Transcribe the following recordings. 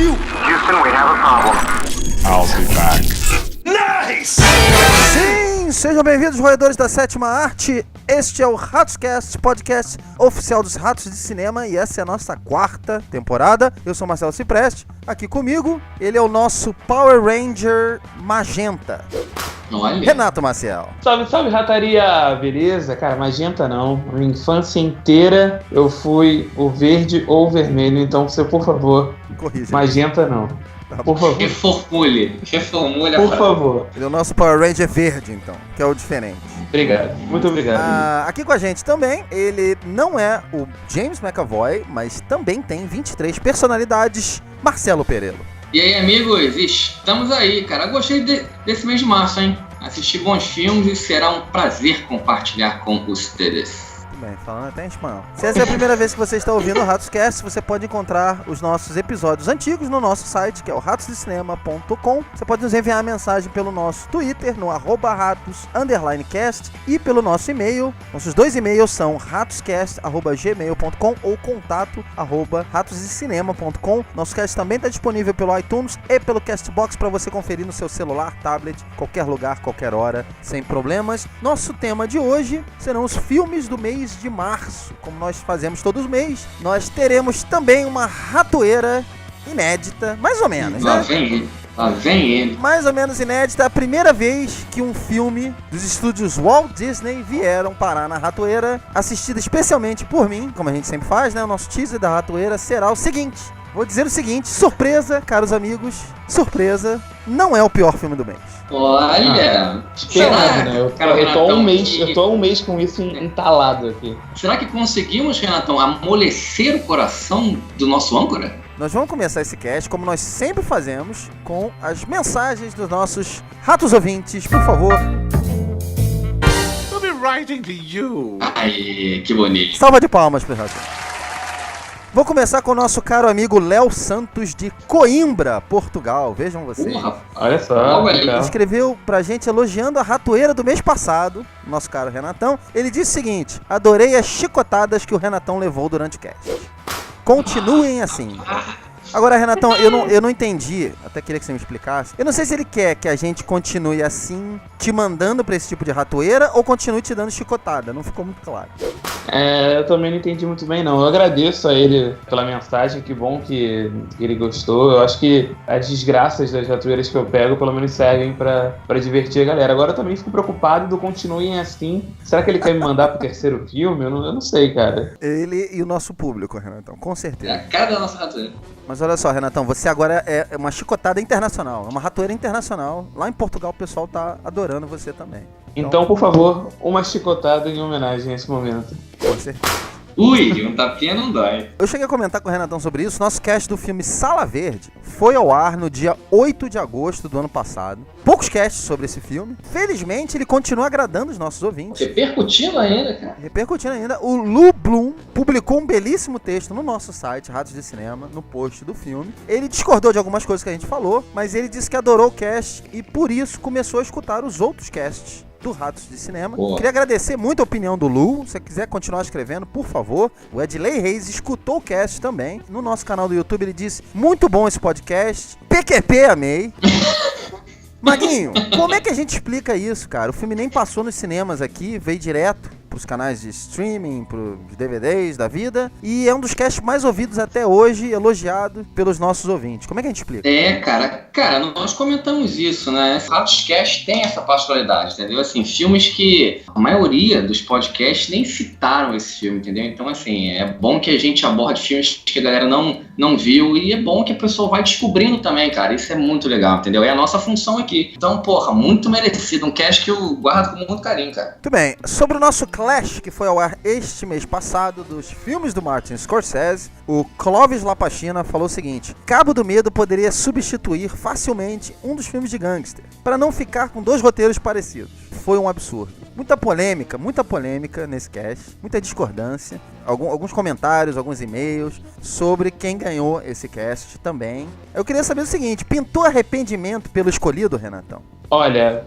you! Houston, we have a problem. I'll be back. Nice! Sim, sejam bem-vindos, roedores da sétima arte. Este é o Ratoscast, podcast oficial dos Ratos de Cinema, e essa é a nossa quarta temporada. Eu sou Marcelo Cipreste, aqui comigo, ele é o nosso Power Ranger Magenta. Olha. Renato Maciel. Salve, salve, rataria, beleza? Cara, magenta não. A minha infância inteira eu fui o verde ou o vermelho, então você, por favor, Corrija. magenta não. Por favor. Reformule Por favor. Ele é o nosso Power Ranger verde, então, que é o diferente. Obrigado, muito obrigado. Aqui com a gente também, ele não é o James McAvoy, mas também tem 23 personalidades, Marcelo Perello. E aí, amigos, estamos aí, cara. Eu gostei desse mês de março, hein? Assisti bons filmes e será um prazer compartilhar com vocês. Bem, falando até em espanhol. Se essa é a primeira vez que você está ouvindo o Ratoscast, você pode encontrar os nossos episódios antigos no nosso site, que é o ratosdecinema.com. Você pode nos enviar uma mensagem pelo nosso Twitter, no @ratos_cast, e pelo nosso e-mail. Nossos dois e-mails são ratoscast@gmail.com ou contato@ratosdecinema.com. Nosso cast também está disponível pelo iTunes e pelo Castbox para você conferir no seu celular, tablet, qualquer lugar, qualquer hora, sem problemas. Nosso tema de hoje serão os filmes do mês de março. Como nós fazemos todos os meses, nós teremos também uma ratoeira inédita, mais ou menos, Lá né? vem ele. Mais ou menos inédita, a primeira vez que um filme dos estúdios Walt Disney vieram parar na ratoeira, assistida especialmente por mim, como a gente sempre faz, né? O nosso teaser da ratoeira será o seguinte. Vou dizer o seguinte, surpresa, caros amigos, surpresa, não é o pior filme do mês. Olha, Esperado, né? Eu tô há um mês com isso entalado aqui. Será que conseguimos, Renatão, amolecer o coração do nosso âncora? Nós vamos começar esse cast, como nós sempre fazemos, com as mensagens dos nossos ratos ouvintes, por favor. I'll be writing to you. Ai, que bonito. Salva de palmas para ratos. Vou começar com o nosso caro amigo Léo Santos de Coimbra, Portugal. Vejam vocês. Olha só. Olha aí. Ele escreveu pra gente elogiando a ratoeira do mês passado, nosso caro Renatão. Ele disse o seguinte: adorei as chicotadas que o Renatão levou durante o cast. Continuem assim. Agora, Renatão, eu não entendi, até queria que você me explicasse. Eu não sei se ele quer que a gente continue assim, te mandando pra esse tipo de ratoeira, ou continue te dando chicotada. Não ficou muito claro. Eu também não entendi muito bem, não. Eu agradeço a ele pela mensagem, que bom que ele gostou. Eu acho que as desgraças das ratoeiras que eu pego, pelo menos servem pra divertir a galera. Agora eu também fico preocupado do continuem assim. Será que ele quer me mandar pro terceiro filme? Eu não sei, cara. Ele e o nosso público, Renatão, com É certeza. a cara da nossa ratoeira. Mas olha só, Renatão, você agora é uma chicotada internacional, é uma ratoeira internacional. Lá em Portugal o pessoal tá adorando você também. Então, por favor, uma chicotada em homenagem a esse momento. Com certeza. Ui, um tapinha não dói. Eu cheguei a comentar com o Renatão sobre isso. Nosso cast do filme Sala Verde foi ao ar no dia 8 de agosto do ano passado. Poucos casts sobre esse filme. Felizmente, ele continua agradando os nossos ouvintes. Repercutindo ainda, cara. Repercutindo ainda, o Lu Bloom publicou um belíssimo texto no nosso site, Ratos de Cinema, no post do filme. Ele discordou de algumas coisas que a gente falou, mas ele disse que adorou o cast e por isso começou a escutar os outros casts do Ratos de Cinema. Boa. Queria agradecer muito a opinião do Lu. Se você quiser continuar escrevendo, por favor. O Edley Reis escutou o cast também. No nosso canal do YouTube ele disse: muito bom esse podcast. PQP, amei. Maguinho, como é que a gente explica isso, cara? O filme nem passou nos cinemas aqui, veio direto pros canais de streaming, pros DVDs da vida, e é um dos casts mais ouvidos até hoje, elogiado pelos nossos ouvintes. Como é que a gente explica? Cara, nós comentamos isso, né? Ratos Cast tem essa particularidade, entendeu? Assim, filmes que a maioria dos podcasts nem citaram esse filme, entendeu? Então, assim, é bom que a gente aborde filmes que a galera não viu, e é bom que a pessoa vai descobrindo também, cara. Isso é muito legal, entendeu? É a nossa função aqui. Então, porra, muito merecido. Um cast que eu guardo com muito carinho, cara. Muito bem. Sobre o nosso Clash, que foi ao ar este mês passado, dos filmes do Martin Scorsese, o Clóvis Lapachina falou o seguinte: Cabo do Medo poderia substituir facilmente um dos filmes de gangster, para não ficar com dois roteiros parecidos. Foi um absurdo. Muita polêmica nesse cast, muita discordância, alguns comentários, alguns e-mails sobre quem ganhou esse cast também. Eu queria saber o seguinte: pintou arrependimento pelo escolhido, Renatão? Olha,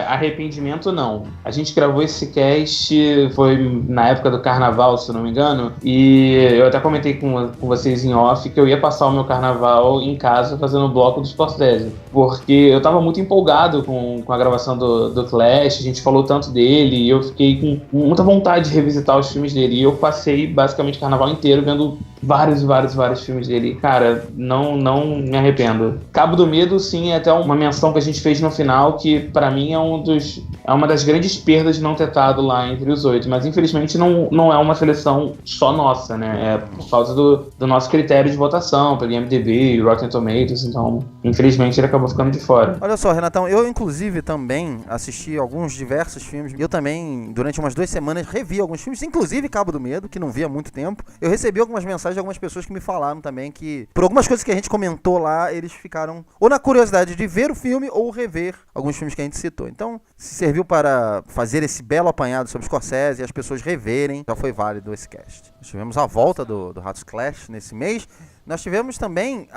arrependimento não. A gente gravou esse cast, foi na época do carnaval, se eu não me engano, e eu até comentei com vocês em off que eu ia passar o meu carnaval em casa fazendo o bloco do Scorsese, porque eu tava muito empolgado com a gravação do Clash, a gente falou tanto dele, e eu fiquei com muita vontade de revisitar os filmes dele, e eu passei basicamente o carnaval inteiro vendo vários filmes dele. Cara, não me arrependo. Cabo do Medo, sim, é até uma menção que a gente fez no final, que pra mim é uma das grandes perdas de não ter estado lá entre os 8, mas infelizmente não é uma seleção só nossa, né? É por causa do nosso critério de votação, pelo IMDb, Rotten Tomatoes, então infelizmente ele acabou ficando de fora. Olha só, Renatão, eu inclusive também assisti diversos filmes, eu também durante umas 2 semanas revi alguns filmes, inclusive Cabo do Medo, que não vi há muito tempo. Eu recebi algumas mensagens de algumas pessoas que me falaram também que, por algumas coisas que a gente comentou lá, eles ficaram ou na curiosidade de ver o filme ou rever alguns filmes que a gente citou. Então, se serviu para fazer esse belo apanhado sobre Scorsese e as pessoas reverem, já foi válido esse cast. Nós tivemos a volta do Ratos Clash nesse mês. Nós tivemos também,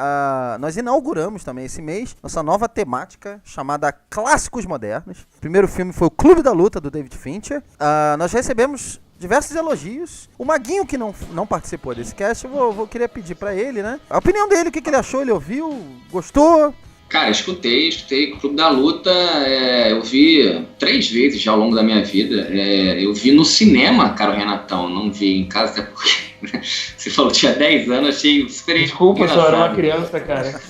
nós inauguramos também esse mês nossa nova temática chamada Clássicos Modernos. O primeiro filme foi o Clube da Luta, do David Fincher. Nós recebemos diversos elogios. O Maguinho, que não participou desse cast, eu queria pedir pra ele, né? A opinião dele, o que ele achou, ele ouviu, gostou? Cara, escutei Clube da Luta, eu vi 3 vezes já ao longo da minha vida. Eu vi no cinema, cara, o Renatão, não vi em casa, até porque você falou que tinha 10 anos, achei super Desculpa, engraçado. eu era uma criança, cara.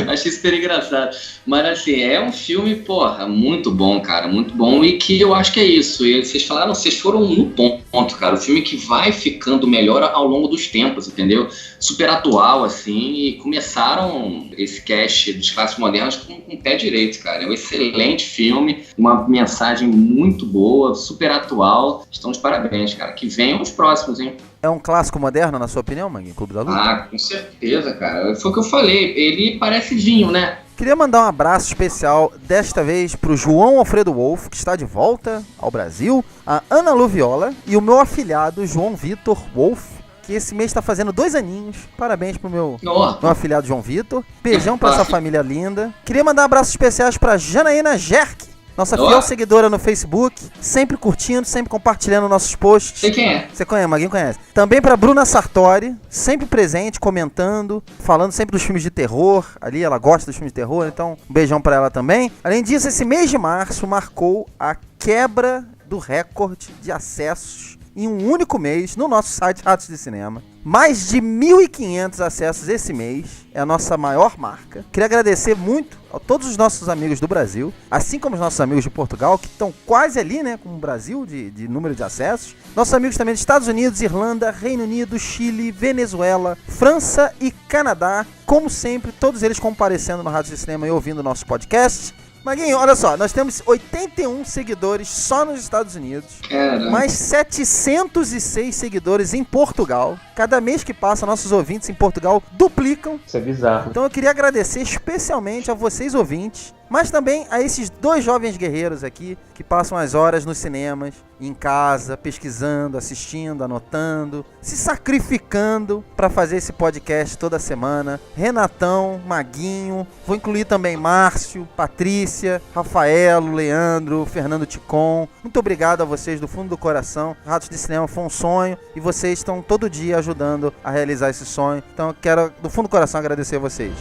Achei super engraçado. Mas assim, é um filme, porra, muito bom, cara, muito bom, e que eu acho que é isso. E vocês falaram, vocês foram no ponto, cara. O filme que vai ficando melhor ao longo dos tempos, entendeu? Super atual, assim, e começaram esse cast dos clássicos modernos com o pé direito, cara. É um excelente filme, uma mensagem muito boa, super atual. Estão de parabéns, cara. Que venham os próximos, hein? É um clássico moderno, na sua opinião, Maguinho, Clube da Luta? Com certeza, cara. Foi o que eu falei. Ele parece vinho, né? Queria mandar um abraço especial, desta vez, pro João Alfredo Wolff, que está de volta ao Brasil, a Ana Lu Viola e o meu afilhado, João Vitor Wolff, que esse mês está fazendo 2 aninhos. Parabéns pro meu afilhado João Vitor. Beijão pra essa família linda. Queria mandar abraços especiais pra Janaína Jerk, nossa fiel seguidora no Facebook, sempre curtindo, sempre compartilhando nossos posts. Sei quem é. Você conhece, Maguinho conhece. Também pra Bruna Sartori, sempre presente, comentando, falando sempre dos filmes de terror. Ali ela gosta dos filmes de terror, então um beijão pra ela também. Além disso, esse mês de março marcou a quebra do recorde de acessos em um único mês no nosso site Ratos de Cinema. Mais de 1.500 acessos esse mês, é a nossa maior marca. Queria agradecer muito a todos os nossos amigos do Brasil, assim como os nossos amigos de Portugal, que estão quase ali, né, com o Brasil de número de acessos. Nossos amigos também dos Estados Unidos, Irlanda, Reino Unido, Chile, Venezuela, França e Canadá. Como sempre, todos eles comparecendo no Ratos de Cinema e ouvindo o nosso podcast. Maguinho, olha só, nós temos 81 seguidores só nos Estados Unidos, mais 706 seguidores em Portugal. Cada mês que passa, nossos ouvintes em Portugal duplicam. Isso é bizarro. Então eu queria agradecer especialmente a vocês ouvintes, mas também a esses 2 jovens guerreiros aqui, que passam as horas nos cinemas, em casa, pesquisando, assistindo, anotando, se sacrificando para fazer esse podcast toda semana. Renatão, Maguinho, vou incluir também Márcio, Patrícia, Rafaelo, Leandro, Fernando Ticon. Muito obrigado a vocês do fundo do coração. Ratos de Cinema foi um sonho e vocês estão todo dia ajudando a realizar esse sonho. Então eu quero do fundo do coração agradecer a vocês.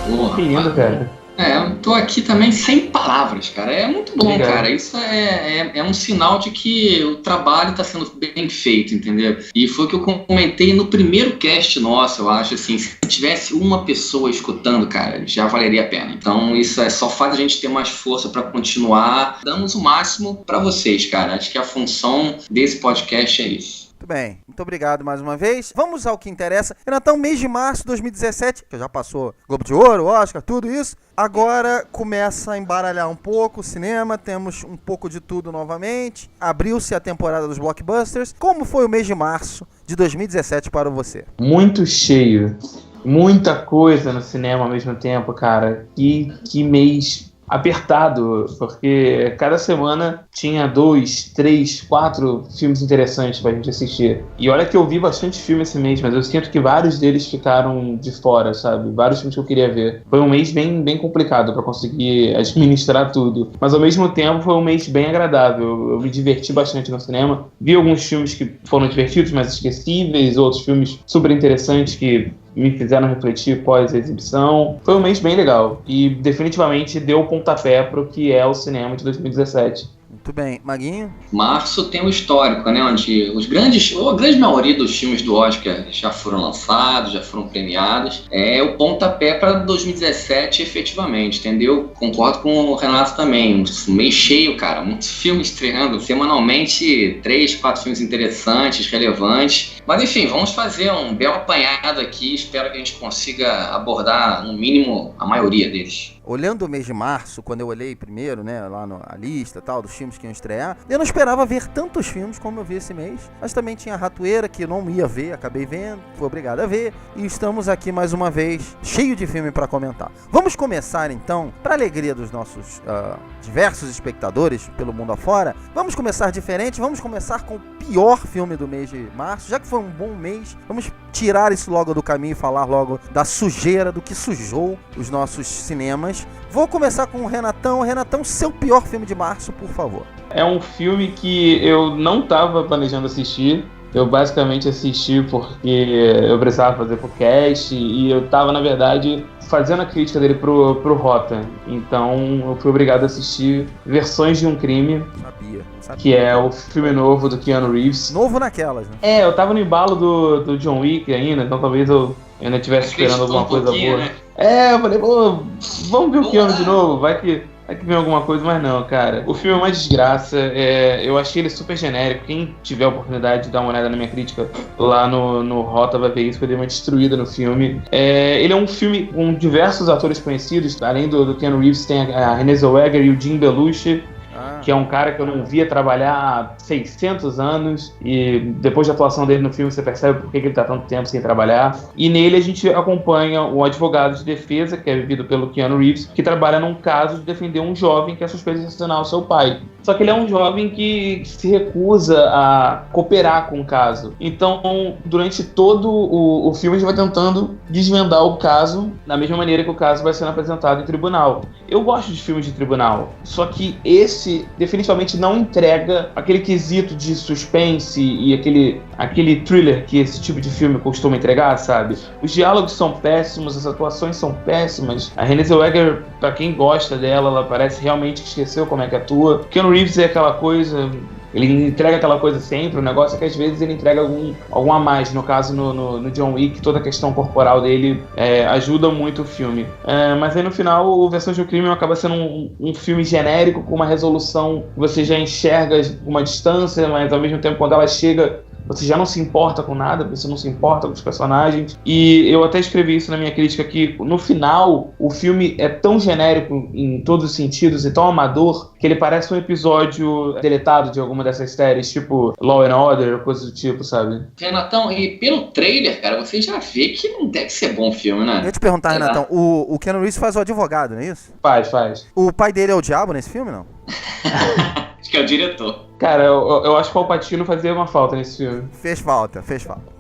Porra, que lindo, cara. Eu tô aqui também sem palavras, cara. É muito bom, Obrigado. Cara. Isso é um sinal de que o trabalho tá sendo bem feito, entendeu? E foi o que eu comentei no primeiro cast nosso, eu acho, assim, se tivesse uma pessoa escutando, cara, já valeria a pena. Então isso só faz a gente ter mais força pra continuar. Damos o máximo pra vocês, cara. Acho que a função desse podcast é isso. Muito bem, muito obrigado mais uma vez. Vamos ao que interessa. Renatão, mês de março de 2017, que já passou Globo de Ouro, Oscar, tudo isso. Agora começa a embaralhar um pouco o cinema, temos um pouco de tudo novamente. Abriu-se a temporada dos blockbusters. Como foi o mês de março de 2017 para você? Muito cheio. Muita coisa no cinema ao mesmo tempo, cara. Que mês apertado, porque cada semana tinha 2, 3, 4 filmes interessantes pra gente assistir. E olha que eu vi bastante filme esse mês, mas eu sinto que vários deles ficaram de fora, sabe? Vários filmes que eu queria ver. Foi um mês bem complicado pra conseguir administrar tudo. Mas ao mesmo tempo foi um mês bem agradável. Eu me diverti bastante no cinema. Vi alguns filmes que foram divertidos, mas esquecíveis, outros filmes super interessantes que me fizeram refletir pós-exibição. Foi um mês bem legal e definitivamente deu o pontapé para o que é o cinema de 2017. Muito bem. Maguinho? Março tem um histórico, né? Onde a grande maioria dos filmes do Oscar já foram lançados, já foram premiados. É o pontapé para 2017, efetivamente, entendeu? Concordo com o Renato também. Um mês cheio, cara. Muitos filmes estreando semanalmente, 3, 4 filmes interessantes, relevantes. Mas enfim, vamos fazer um belo apanhado aqui. Espero que a gente consiga abordar, no mínimo, a maioria deles. Olhando o mês de março, quando eu olhei primeiro, né, lá a lista tal, dos filmes que iam estrear, eu não esperava ver tantos filmes como eu vi esse mês, mas também tinha Ratoeira, que eu não ia ver, acabei vendo, fui obrigado a ver, e estamos aqui mais uma vez, cheio de filme para comentar. Vamos começar então, para alegria dos nossos diversos espectadores pelo mundo afora, vamos começar diferente, vamos começar com o pior filme do mês de março, já que foi um bom mês, vamos tirar isso logo do caminho e falar logo da sujeira, do que sujou os nossos cinemas. Vou começar com o Renatão. Renatão, seu pior filme de março, por favor. É um filme que eu não estava planejando assistir. Eu basicamente assisti porque eu precisava fazer podcast e eu estava, na verdade, fazendo a crítica dele pro Rota. Então eu fui obrigado a assistir Versões de um Crime. Sabia. Que é o filme novo do Keanu Reeves. Novo naquelas, né? Eu tava no embalo do John Wick ainda, então talvez eu ainda estivesse esperando alguma coisa boa. Né? Eu falei, vamos ver o Keanu de novo, vai que vem alguma coisa, mas não, cara. O filme é uma desgraça, eu achei ele super genérico. Quem tiver a oportunidade de dar uma olhada na minha crítica lá no Rota vai ver isso, que eu dei uma destruída no filme. Ele é um filme com diversos atores conhecidos, além do Keanu Reeves, tem a Renée Zellweger e o Jim Belushi, que é um cara que eu não via trabalhar há 600 anos, e depois da atuação dele no filme você percebe por que ele tá tanto tempo sem trabalhar. E nele a gente acompanha um advogado de defesa, que é vivido pelo Keanu Reeves, que trabalha num caso de defender um jovem que é suspeito de assassinar o seu pai. Só que ele é um jovem que se recusa a cooperar com o caso. Então, durante todo o filme a gente vai tentando desvendar o caso da mesma maneira que o caso vai sendo apresentado em tribunal. Eu gosto de filmes de tribunal, só que esse definitivamente não entrega aquele quesito de suspense e aquele thriller que esse tipo de filme costuma entregar, sabe? Os diálogos são péssimos, as atuações são péssimas. A Renée Zellweger, pra quem gosta dela, ela parece realmente que esqueceu como é que atua. Keanu Reeves é aquela coisa... Ele entrega aquela coisa sempre, o negócio é que às vezes ele entrega algum a mais. No caso, no John Wick, toda a questão corporal dele ajuda muito o filme. Mas aí no final, o Versões de um Crime acaba sendo um filme genérico, com uma resolução que você já enxerga com uma distância, mas ao mesmo tempo quando ela chega, você já não se importa com nada, você não se importa com os personagens. E eu até escrevi isso na minha crítica, que no final o filme é tão genérico em todos os sentidos e tão amador que ele parece um episódio deletado de alguma dessas séries, tipo Law and Order, coisa do tipo, sabe? Renatão, e pelo trailer, cara, você já vê que não deve ser bom filme, né? Eu ia te perguntar, Renatão, o Keanu Reeves faz o advogado, não é isso? Faz. O pai dele é o diabo nesse filme, não? Acho que é o diretor. Cara, eu acho que o Al-Pacino fazia uma falta nesse filme. Fez falta.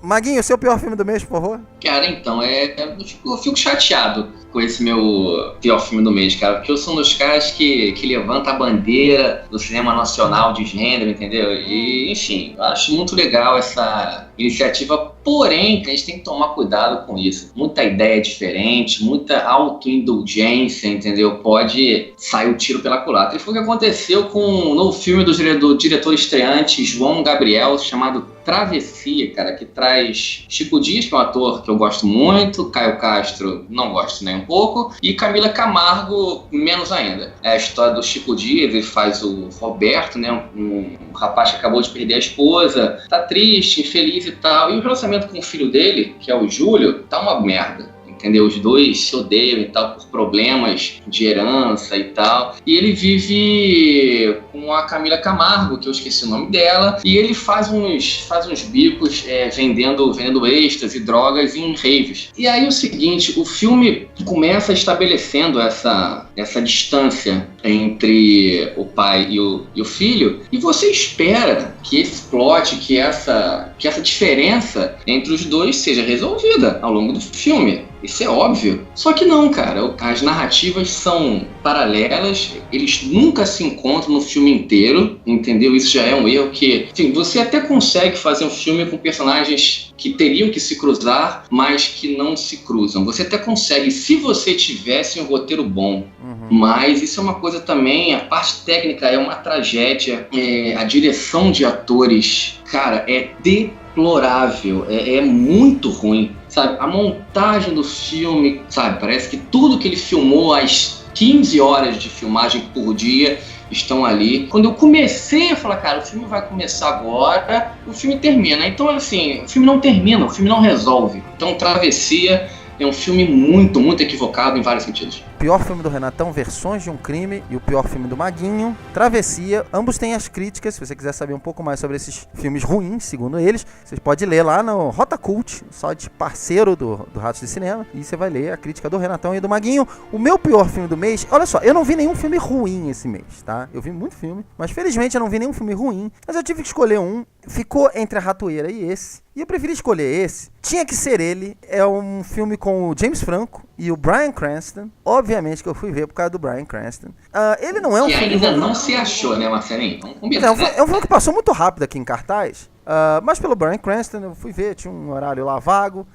Maguinho, seu pior filme do mês, por favor? Cara, então, eu fico chateado com esse meu pior filme do mês, cara, porque eu sou um dos caras que levanta a bandeira do cinema nacional de gênero, entendeu? E, enfim, eu acho muito legal essa iniciativa, porém, a gente tem que tomar cuidado com isso. Muita ideia diferente, muita autoindulgência, entendeu? Pode sair o tiro pela culatra. E foi o que aconteceu com o novo filme do diretor estreante João Gabriel, chamado Travessia, cara, que traz Chico Dias, que é um ator que eu gosto muito, Caio Castro não gosto nem um pouco, e Camila Camargo menos ainda. É a história do Chico Dias, ele faz o Roberto, né, um rapaz que acabou de perder a esposa, tá triste, infeliz e tal, e o relacionamento com o filho dele, que é o Júlio, tá uma merda. entendeu? Os dois se odeiam e tal, por problemas de herança e tal. E ele vive com a Camila Camargo, que eu esqueci o nome dela, e ele faz uns bicos vendendo extras e drogas em raves. E aí o seguinte, o filme começa estabelecendo essa distância entre o pai e o filho, e você espera que esse plot, que essa diferença entre os dois seja resolvida ao longo do filme. Isso é óbvio. Só que não, cara. As narrativas são paralelas, eles nunca se encontram no filme inteiro, entendeu? Isso já é um erro que... Enfim, você até consegue fazer um filme com personagens que teriam que se cruzar, mas que não se cruzam. Você até consegue, se você tivesse um roteiro bom. Mas isso é uma coisa também, a parte técnica é uma tragédia. A direção de atores, cara, é deplorável, é muito ruim, sabe? A montagem do filme, sabe? Parece que tudo que ele filmou, as 15 horas de filmagem por dia, estão ali. Quando eu comecei a falar, cara, o filme vai começar agora, o filme termina. Então, assim, o filme não termina, o filme não resolve. Então, Travessia é um filme muito, muito equivocado em vários sentidos. Pior filme do Renatão, Versões de um Crime, e o pior filme do Maguinho, Travessia. Ambos têm as críticas. Se você quiser saber um pouco mais sobre esses filmes ruins, segundo eles, você pode ler lá no Rota Cult, site parceiro do Ratos de Cinema, e você vai ler a crítica do Renatão e do Maguinho. O meu pior filme do mês, olha só, eu não vi nenhum filme ruim esse mês, tá? Eu vi muito filme, mas felizmente eu não vi nenhum filme ruim, mas eu tive que escolher um. Ficou entre a Ratoeira e esse, e eu preferi escolher esse. Tinha que ser ele. É um filme com o James Franco e o Bryan Cranston. Obviamente que eu fui ver por causa do Bryan Cranston. Ele não é um que filme ainda ruim. Não se achou, né, Marcelinho? Vamos combinar, né? É um filme que passou muito rápido aqui em cartaz. Mas pelo Bryan Cranston eu fui ver, tinha um horário lá vago.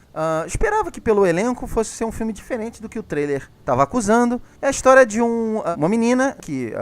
Esperava que pelo elenco fosse ser um filme diferente do que o trailer estava acusando. É a história de uma menina que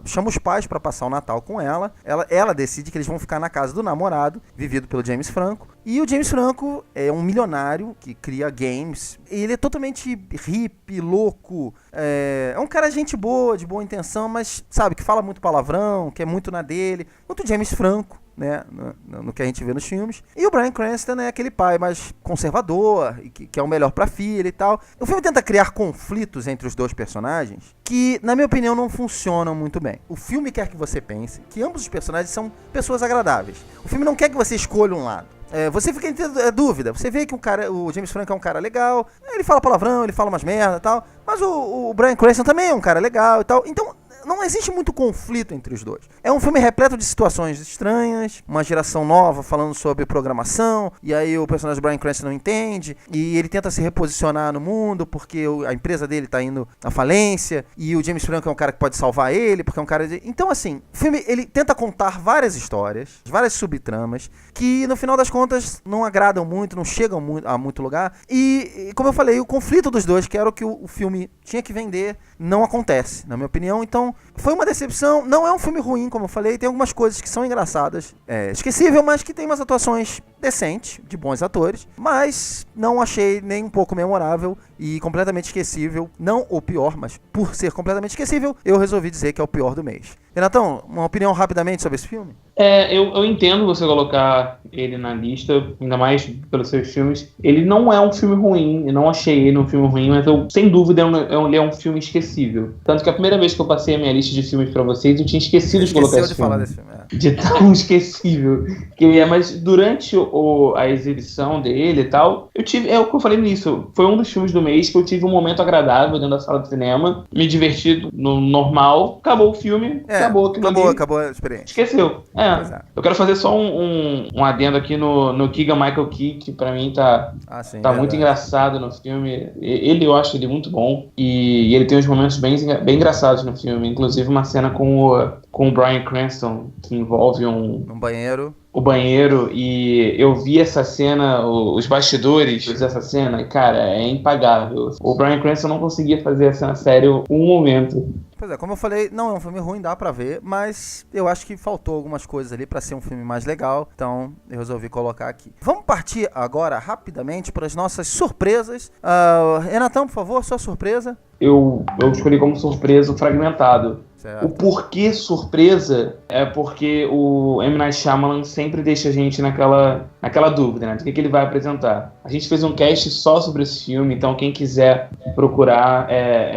chama os pais para passar o Natal com ela. Ela decide que eles vão ficar na casa do namorado, vivido pelo James Franco. E o James Franco é um milionário que cria games. E ele é totalmente hippie, louco. É um cara gente boa, de boa intenção, mas sabe, que fala muito palavrão, que é muito na dele. Muito James Franco, né, no que a gente vê nos filmes. E o Bryan Cranston é aquele pai mais conservador, que é o melhor pra filha e tal. O filme tenta criar conflitos entre os dois personagens que, na minha opinião, não funcionam muito bem. O filme quer que você pense que ambos os personagens são pessoas agradáveis. O filme não quer que você escolha um lado. Você fica em dúvida. Você vê que o James Franco é um cara legal, ele fala palavrão, ele fala umas merda e tal, mas o Bryan Cranston também é um cara legal e tal. Então, não existe muito conflito entre os dois. É um filme repleto de situações estranhas, uma geração nova falando sobre programação, e aí o personagem do Bryan Cranston não entende, e ele tenta se reposicionar no mundo porque a empresa dele tá indo à falência, e o James Franco é um cara que pode salvar ele, porque é um cara de... Então, assim, o filme, ele tenta contar várias histórias, várias subtramas, que no final das contas não agradam muito, não chegam a muito lugar, e como eu falei, o conflito dos dois, que era o que o filme tinha que vender, não acontece, na minha opinião. Então, foi uma decepção. Não é um filme ruim, como eu falei, tem algumas coisas que são engraçadas, esquecível, mas que tem umas atuações decentes, de bons atores, mas não achei nem um pouco memorável e completamente esquecível. Não o pior, mas por ser completamente esquecível, eu resolvi dizer que é o pior do mês. Renatão, uma opinião rapidamente sobre esse filme? Eu entendo você colocar ele na lista, ainda mais pelos seus filmes. Ele não é um filme ruim, eu não achei ele um filme ruim, mas sem dúvida ele é um filme esquecível. Tanto que a primeira vez que eu passei a minha lista de filmes pra vocês, eu tinha esquecido de colocar esse filme. Falar desse filme. De tão esquecível que ele é. Mas durante a exibição dele e tal, eu tive, é o que eu falei nisso, foi um dos filmes do mês que eu tive um momento agradável dentro da sala de cinema, me diverti no normal, acabou o filme, acabou a experiência. Esqueceu. Eu quero fazer só um adendo aqui no Keegan-Michael Key, que pra mim tá muito engraçado no filme. Eu acho ele muito bom, e ele tem uns momentos bem engraçados no filme, inclusive uma cena com o Bryan Cranston, que envolve um banheiro. O banheiro, e eu vi essa cena, os bastidores dessa cena, e cara, é impagável. O Bryan Cranston não conseguia fazer a cena sério um momento. Pois é, como eu falei, não é um filme ruim, dá pra ver, mas eu acho que faltou algumas coisas ali pra ser um filme mais legal, então eu resolvi colocar aqui. Vamos partir agora rapidamente para as nossas surpresas. Renatão, por favor, sua surpresa. Eu escolhi como surpresa o Fragmentado. Certo. O porquê surpresa é porque o M. Night Shyamalan sempre deixa a gente naquela dúvida, né? Do que ele vai apresentar. A gente fez um cast só sobre esse filme, então quem quiser procurar,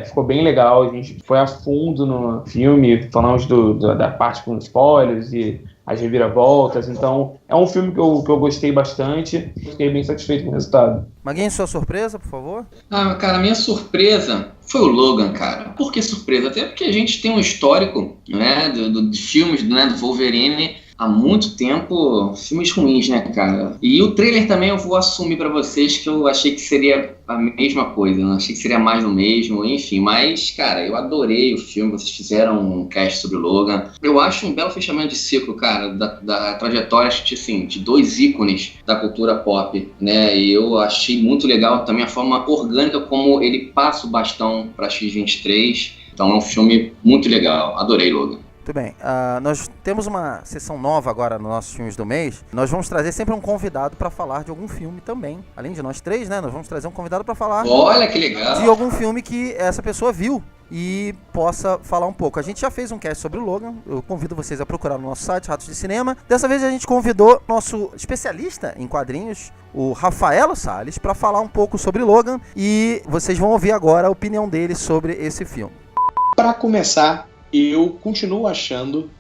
ficou bem legal. A gente foi a fundo no filme, falamos da parte com spoilers e as reviravoltas. Então é um filme que eu gostei bastante, fiquei bem satisfeito com o resultado. Maguinho, sua surpresa, por favor? Cara, a minha surpresa foi o Logan, cara. Por que surpresa? Até porque a gente tem um histórico, né, de filmes, né, do Wolverine há muito tempo, filmes ruins, né, cara? E o trailer também eu vou assumir pra vocês que eu achei que seria a mesma coisa, eu não achei que seria mais do mesmo, enfim. Mas, cara, eu adorei o filme, vocês fizeram um cast sobre o Logan. Eu acho um belo fechamento de ciclo, cara, da trajetória, assim, de dois ícones da cultura pop, né? E eu achei muito legal também a forma orgânica como ele passa o bastão pra X-23. Então é um filme muito legal, adorei Logan. Muito bem, nós temos uma sessão nova agora nos nossos filmes do mês. Nós vamos trazer sempre um convidado para falar de algum filme também. Além de nós três, né? Nós vamos trazer um convidado para falar Olha que legal. de algum filme que essa pessoa viu e possa falar um pouco. A gente já fez um cast sobre o Logan, eu convido vocês a procurar no nosso site, Ratos de Cinema. Dessa vez a gente convidou nosso especialista em quadrinhos, o Rafaelo Salles, para falar um pouco sobre Logan, e vocês vão ouvir agora a opinião dele sobre esse filme. Para começar, eu continuo achando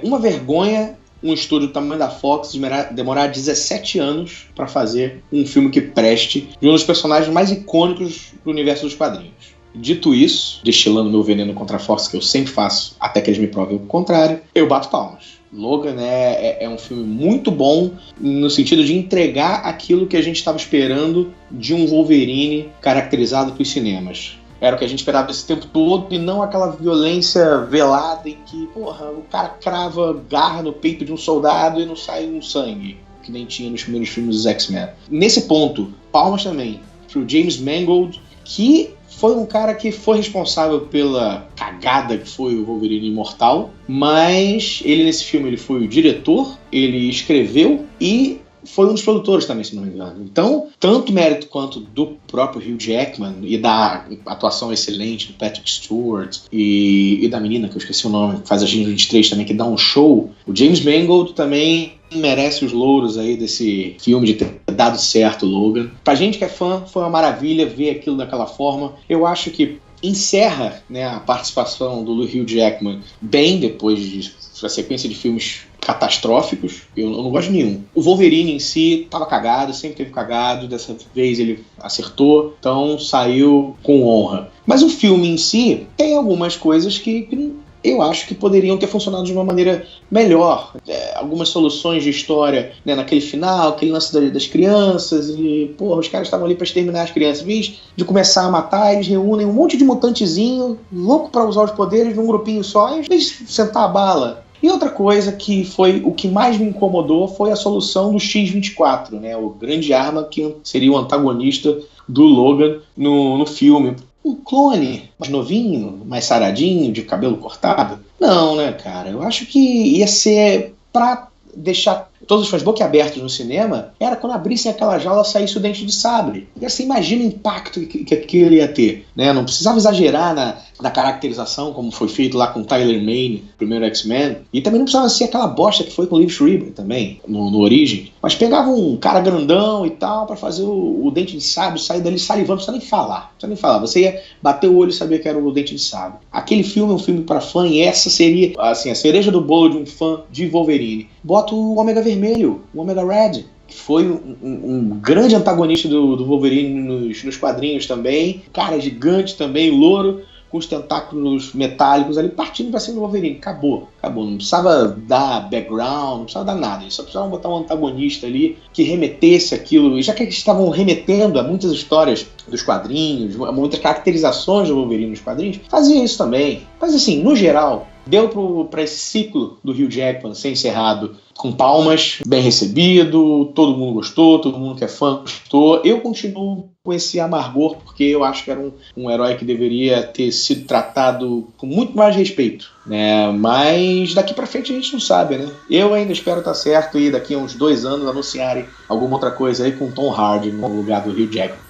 uma vergonha um estúdio do tamanho da Fox demorar 17 anos para fazer um filme que preste de um dos personagens mais icônicos do universo dos quadrinhos. Dito isso, destilando meu veneno contra a Fox, que eu sempre faço até que eles me provem o contrário, eu bato palmas. Logan é um filme muito bom no sentido de entregar aquilo que a gente estava esperando de um Wolverine caracterizado para os cinemas. Era o que a gente esperava esse tempo todo e não aquela violência velada em que, o cara crava garra no peito de um soldado e não sai um sangue, que nem tinha nos primeiros filmes dos X-Men. Nesse ponto, palmas também pro James Mangold, que foi um cara que foi responsável pela cagada que foi o Wolverine Imortal, mas ele nesse filme ele foi o diretor, ele escreveu e foi um dos produtores também, se não me engano. Então, tanto mérito quanto do próprio Hugh Jackman e da atuação excelente do Patrick Stewart e da menina, que eu esqueci o nome, que faz a X-23 também, que dá um show. O James Mangold também merece os louros aí desse filme de ter dado certo, Logan. Pra gente que é fã, foi uma maravilha ver aquilo daquela forma. Eu acho que encerra, né, a participação do Hugh Jackman bem depois da sequência de filmes catastróficos. Eu não gosto de nenhum. O Wolverine em si tava cagado, sempre teve cagado, dessa vez ele acertou, então saiu com honra. Mas o filme em si tem algumas coisas que eu acho que poderiam ter funcionado de uma maneira melhor. Algumas soluções de história, né, naquele final, aquele lance das crianças, e os caras estavam ali para exterminar as crianças. Em vez de começar a matar, eles reúnem um monte de mutantezinho, louco para usar os poderes num grupinho só, e em vez de sentar a bala. E outra coisa que foi o que mais me incomodou foi a solução do X-24, né, o grande arma que seria o antagonista do Logan no filme. Um clone mais novinho, mais saradinho, de cabelo cortado? Não, né, cara? Eu acho que ia ser pra deixar todos os fãs boquiabertos no cinema, era quando abrissem aquela jaula e saísse o dente de sabre. E você imagina o impacto que aquilo ia ter, né? Não precisava exagerar na caracterização, como foi feito lá com Tyler Mane, primeiro X-Men, e também não precisava ser aquela bosta que foi com o Liv Schreiber também, no Origem. Mas pegava um cara grandão e tal, pra fazer o dente de sabre, sair dali salivando, não precisa nem falar. Você ia bater o olho e saber que era o dente de sabre. Aquele filme é um filme pra fã, e essa seria, assim, a cereja do bolo de um fã de Wolverine. Bota o Ômega Vermelho, o Omega Red, que foi um grande antagonista do Wolverine nos quadrinhos também. Cara gigante também, louro, com os tentáculos metálicos ali, partindo pra cima do Wolverine. Acabou. Não precisava dar background, não precisava dar nada. Eles só precisavam botar um antagonista ali que remetesse aquilo. E já que eles estavam remetendo a muitas histórias dos quadrinhos, a muitas caracterizações do Wolverine nos quadrinhos, fazia isso também. Mas assim, no geral, deu para esse ciclo do Hugh Jackman ser encerrado com palmas, bem recebido, todo mundo gostou, todo mundo que é fã gostou. Eu continuo com esse amargor, porque eu acho que era um herói que deveria ter sido tratado com muito mais respeito, né? Mas daqui pra frente a gente não sabe, né? Eu ainda espero estar certo e daqui a uns 2 anos anunciarem alguma outra coisa aí com Tom Hardy no lugar do Hugh Jackman.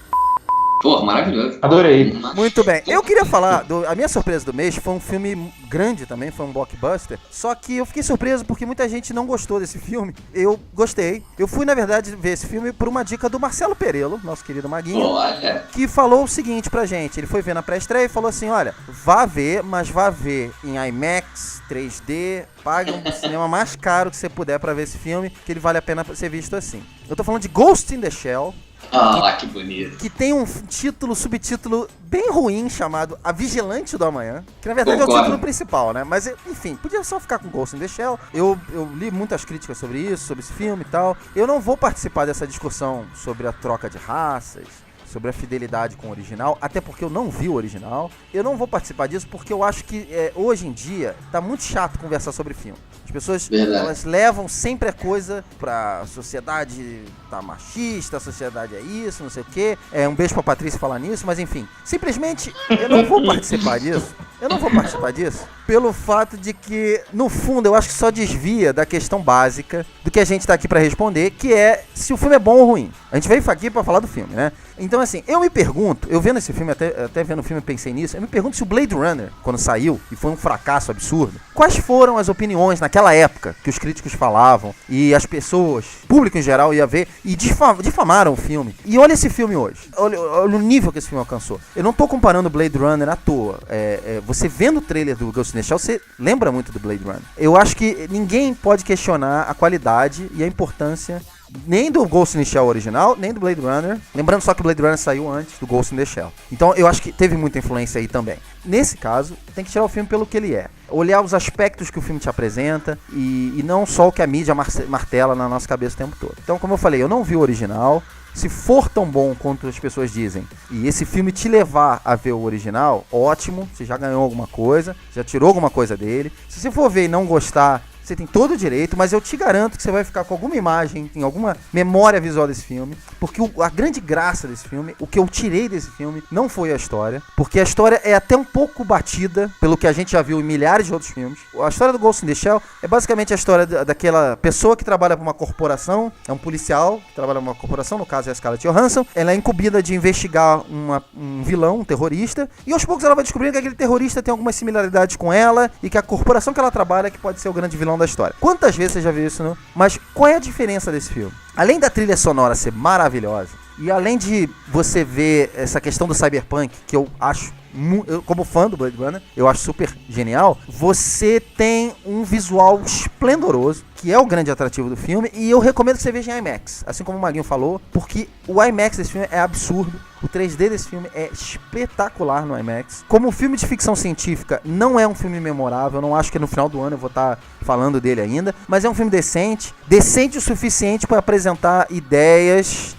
Pô, maravilhoso. Adorei. Muito bem. Eu queria falar, a minha surpresa do mês foi um filme grande também, foi um blockbuster. Só que eu fiquei surpreso porque muita gente não gostou desse filme. Eu gostei. Eu fui, na verdade, ver esse filme por uma dica do Marcelo Perello, nosso querido Maguinho, Olha. que falou o seguinte pra gente. Ele foi ver na pré-estreia e falou assim, olha, vá ver, mas vá ver em IMAX, 3D, pague um cinema mais caro que você puder pra ver esse filme, que ele vale a pena ser visto assim. Eu tô falando de Ghost in the Shell, Ah, que bonito. que tem um subtítulo bem ruim chamado A Vigilante do Amanhã, que na verdade é o Concordo. título principal, né? Mas, enfim, podia só ficar com Ghost in the Shell. Eu li muitas críticas sobre isso, sobre esse filme e tal. Eu não vou participar dessa discussão sobre a troca de raças, sobre a fidelidade com o original, até porque eu não vi o original. Eu não vou participar disso porque eu acho que hoje em dia tá muito chato conversar sobre filme. As pessoas, Verdade. elas levam sempre a coisa pra sociedade tá machista, a sociedade é isso, não sei o quê. Um beijo pra Patrícia falar nisso, mas enfim. Simplesmente, eu não vou participar disso. Eu não vou participar disso pelo fato de que, no fundo, eu acho que só desvia da questão básica do que a gente tá aqui pra responder, que é se o filme é bom ou ruim. A gente veio aqui pra falar do filme, né? Então, assim, eu me pergunto, eu vendo esse filme, até vendo o filme eu pensei nisso, eu me pergunto se o Blade Runner, quando saiu, e foi um fracasso absurdo, quais foram as opiniões naquela época que os críticos falavam, e as pessoas, público em geral, ia ver, e difamaram o filme. E olha esse filme hoje, olha o nível que esse filme alcançou. Eu não tô comparando o Blade Runner à toa. Você vendo o trailer do Ghost in the Shell, você lembra muito do Blade Runner. Eu acho que ninguém pode questionar a qualidade e a importância nem do Ghost in the Shell original, nem do Blade Runner. Lembrando só que o Blade Runner saiu antes do Ghost in the Shell. Então eu acho que teve muita influência aí também. Nesse caso, tem que tirar o filme pelo que ele é. Olhar os aspectos que o filme te apresenta e não só o que a mídia martela na nossa cabeça o tempo todo. Então, como eu falei, eu não vi o original. Se for tão bom quanto as pessoas dizem, e esse filme te levar a ver o original, ótimo, você já ganhou alguma coisa, já tirou alguma coisa dele. Se você for ver e não gostar, você tem todo o direito, mas eu te garanto que você vai ficar com alguma imagem, em alguma memória visual desse filme, porque a grande graça desse filme, o que eu tirei desse filme, não foi a história, porque a história é até um pouco batida pelo que a gente já viu em milhares de outros filmes. A história do Ghost in the Shell é basicamente a história daquela pessoa que trabalha para uma corporação, é um policial que trabalha para uma corporação, no caso é a Scarlett Johansson, ela é incumbida de investigar um vilão, um terrorista, e aos poucos ela vai descobrindo que aquele terrorista tem algumas similaridades com ela, e que a corporação que ela trabalha que pode ser o grande vilão da história. Quantas vezes você já viu isso, não? Mas qual é a diferença desse filme? Além da trilha sonora ser maravilhosa, e além de você ver essa questão do cyberpunk, que eu acho, eu, como fã do Blade Runner, eu acho super genial, você tem um visual esplendoroso, que é o grande atrativo do filme, e eu recomendo que você veja em IMAX, assim como o Maguinho falou, porque o IMAX desse filme é absurdo, o 3D desse filme é espetacular no IMAX. Como um filme de ficção científica, não é um filme memorável, eu não acho que no final do ano eu vou estar falando dele ainda, mas é um filme decente o suficiente para apresentar ideias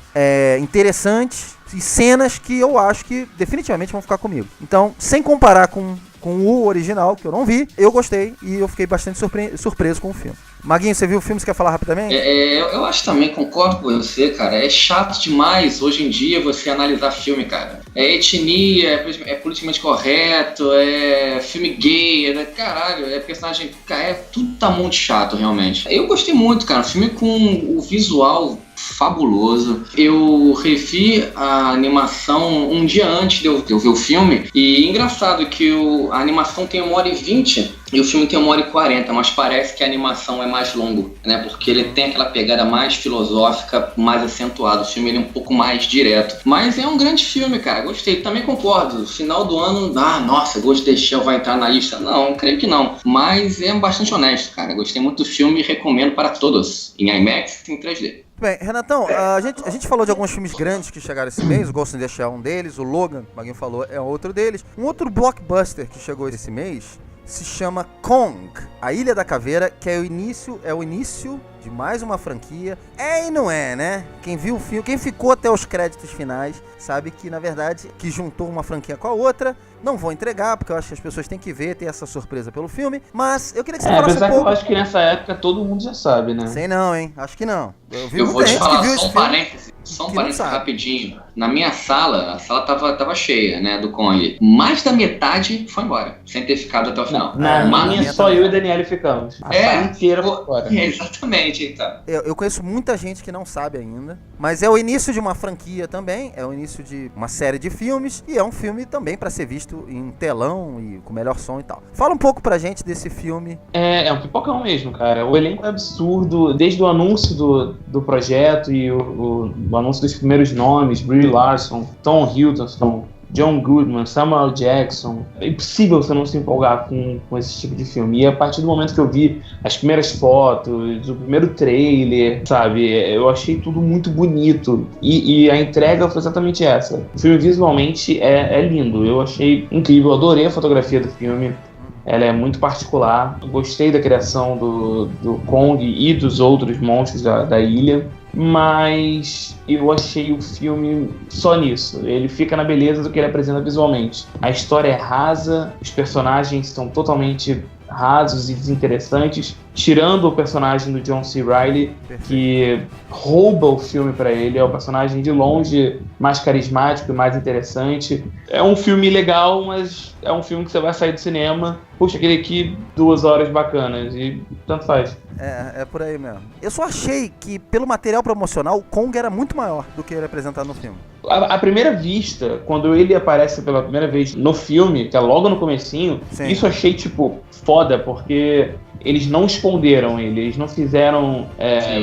interessantes e cenas que eu acho que definitivamente vão ficar comigo. Então, sem comparar com o original, que eu não vi, eu gostei e eu fiquei bastante surpreso com o filme. Maguinho, você viu o filme? Você quer falar rapidamente? Eu acho também, concordo com você, cara. É chato demais hoje em dia você analisar filme, cara. É etnia, é politicamente correto, é filme gay, caralho, é personagem... Cara, tudo tá muito chato, realmente. Eu gostei muito, cara. Filme com o visual fabuloso. Eu revi a animação um dia antes de eu ver o filme. E engraçado que a animação tem 1h20 e o filme tem 1h40, mas parece que a animação é mais longo, né? Porque ele tem aquela pegada mais filosófica, mais acentuada. O filme ele é um pouco mais direto. Mas é um grande filme, cara. Gostei. Também concordo. Final do ano, nossa, Ghost in the Shell vai entrar na lista. Não, creio que não. Mas é bastante honesto, cara. Gostei muito do filme e recomendo para todos. Em IMAX e em 3D. Bem, Renatão, a gente falou de alguns filmes grandes que chegaram esse mês, o Ghost in the Shell é um deles, o Logan, o Maguinho falou, é outro deles. Um outro blockbuster que chegou esse mês se chama Kong, a Ilha da Caveira, que é o início de mais uma franquia. É e não é, né? Quem viu o filme, quem ficou até os créditos finais, sabe que, na verdade, que juntou uma franquia com a outra. Não vou entregar, porque eu acho que as pessoas têm que ver, ter essa surpresa pelo filme. Mas eu queria que você falasse apesar um pouco... que eu acho que nessa época todo mundo já sabe, né? Sei não, hein? Acho que não. Eu vou te falar só um parêntese. Só um Que não parênteses sabe. rapidinho. Na minha sala, a sala tava cheia, né, do Kong. Mais da metade foi embora, sem ter ficado até o final. Na Mas- minha, só eu e Daniele ficamos. A sala inteira foi fora. Exatamente, então. Eu conheço muita gente que não sabe ainda, mas é o início de uma franquia também, é o início de uma série de filmes e é um filme também pra ser visto em telão e com melhor som e tal. Fala um pouco pra gente desse filme. É um pipocão mesmo, cara. O elenco é absurdo, desde o anúncio do projeto e o anúncio dos primeiros nomes, Brie Larson, Tom Hiddleston, John Goodman, Samuel Jackson. É impossível você não se empolgar com esse tipo de filme. E a partir do momento que eu vi as primeiras fotos, o primeiro trailer, sabe, eu achei tudo muito bonito. E a entrega foi exatamente essa. O filme visualmente é lindo. Eu achei incrível, eu adorei a fotografia do filme. Ela é muito particular. Eu gostei da criação do Kong e dos outros monstros da ilha. Mas eu achei o filme só nisso. Ele fica na beleza do que ele apresenta visualmente. A história é rasa, os personagens são totalmente rasos e desinteressantes, tirando o personagem do John C. Reilly, que rouba o filme pra ele. É o personagem de longe mais carismático e mais interessante. É um filme legal, mas é um filme que você vai sair do cinema, puxa, aquele aqui 2 horas bacanas, e tanto faz. É por aí mesmo. Eu só achei que, pelo material promocional, o Kong era muito maior do que ele apresentado no filme. À primeira vista, quando ele aparece pela primeira vez no filme, que é logo no comecinho, Sim. isso eu achei, tipo, foda, porque eles não esconderam ele, eles não fizeram,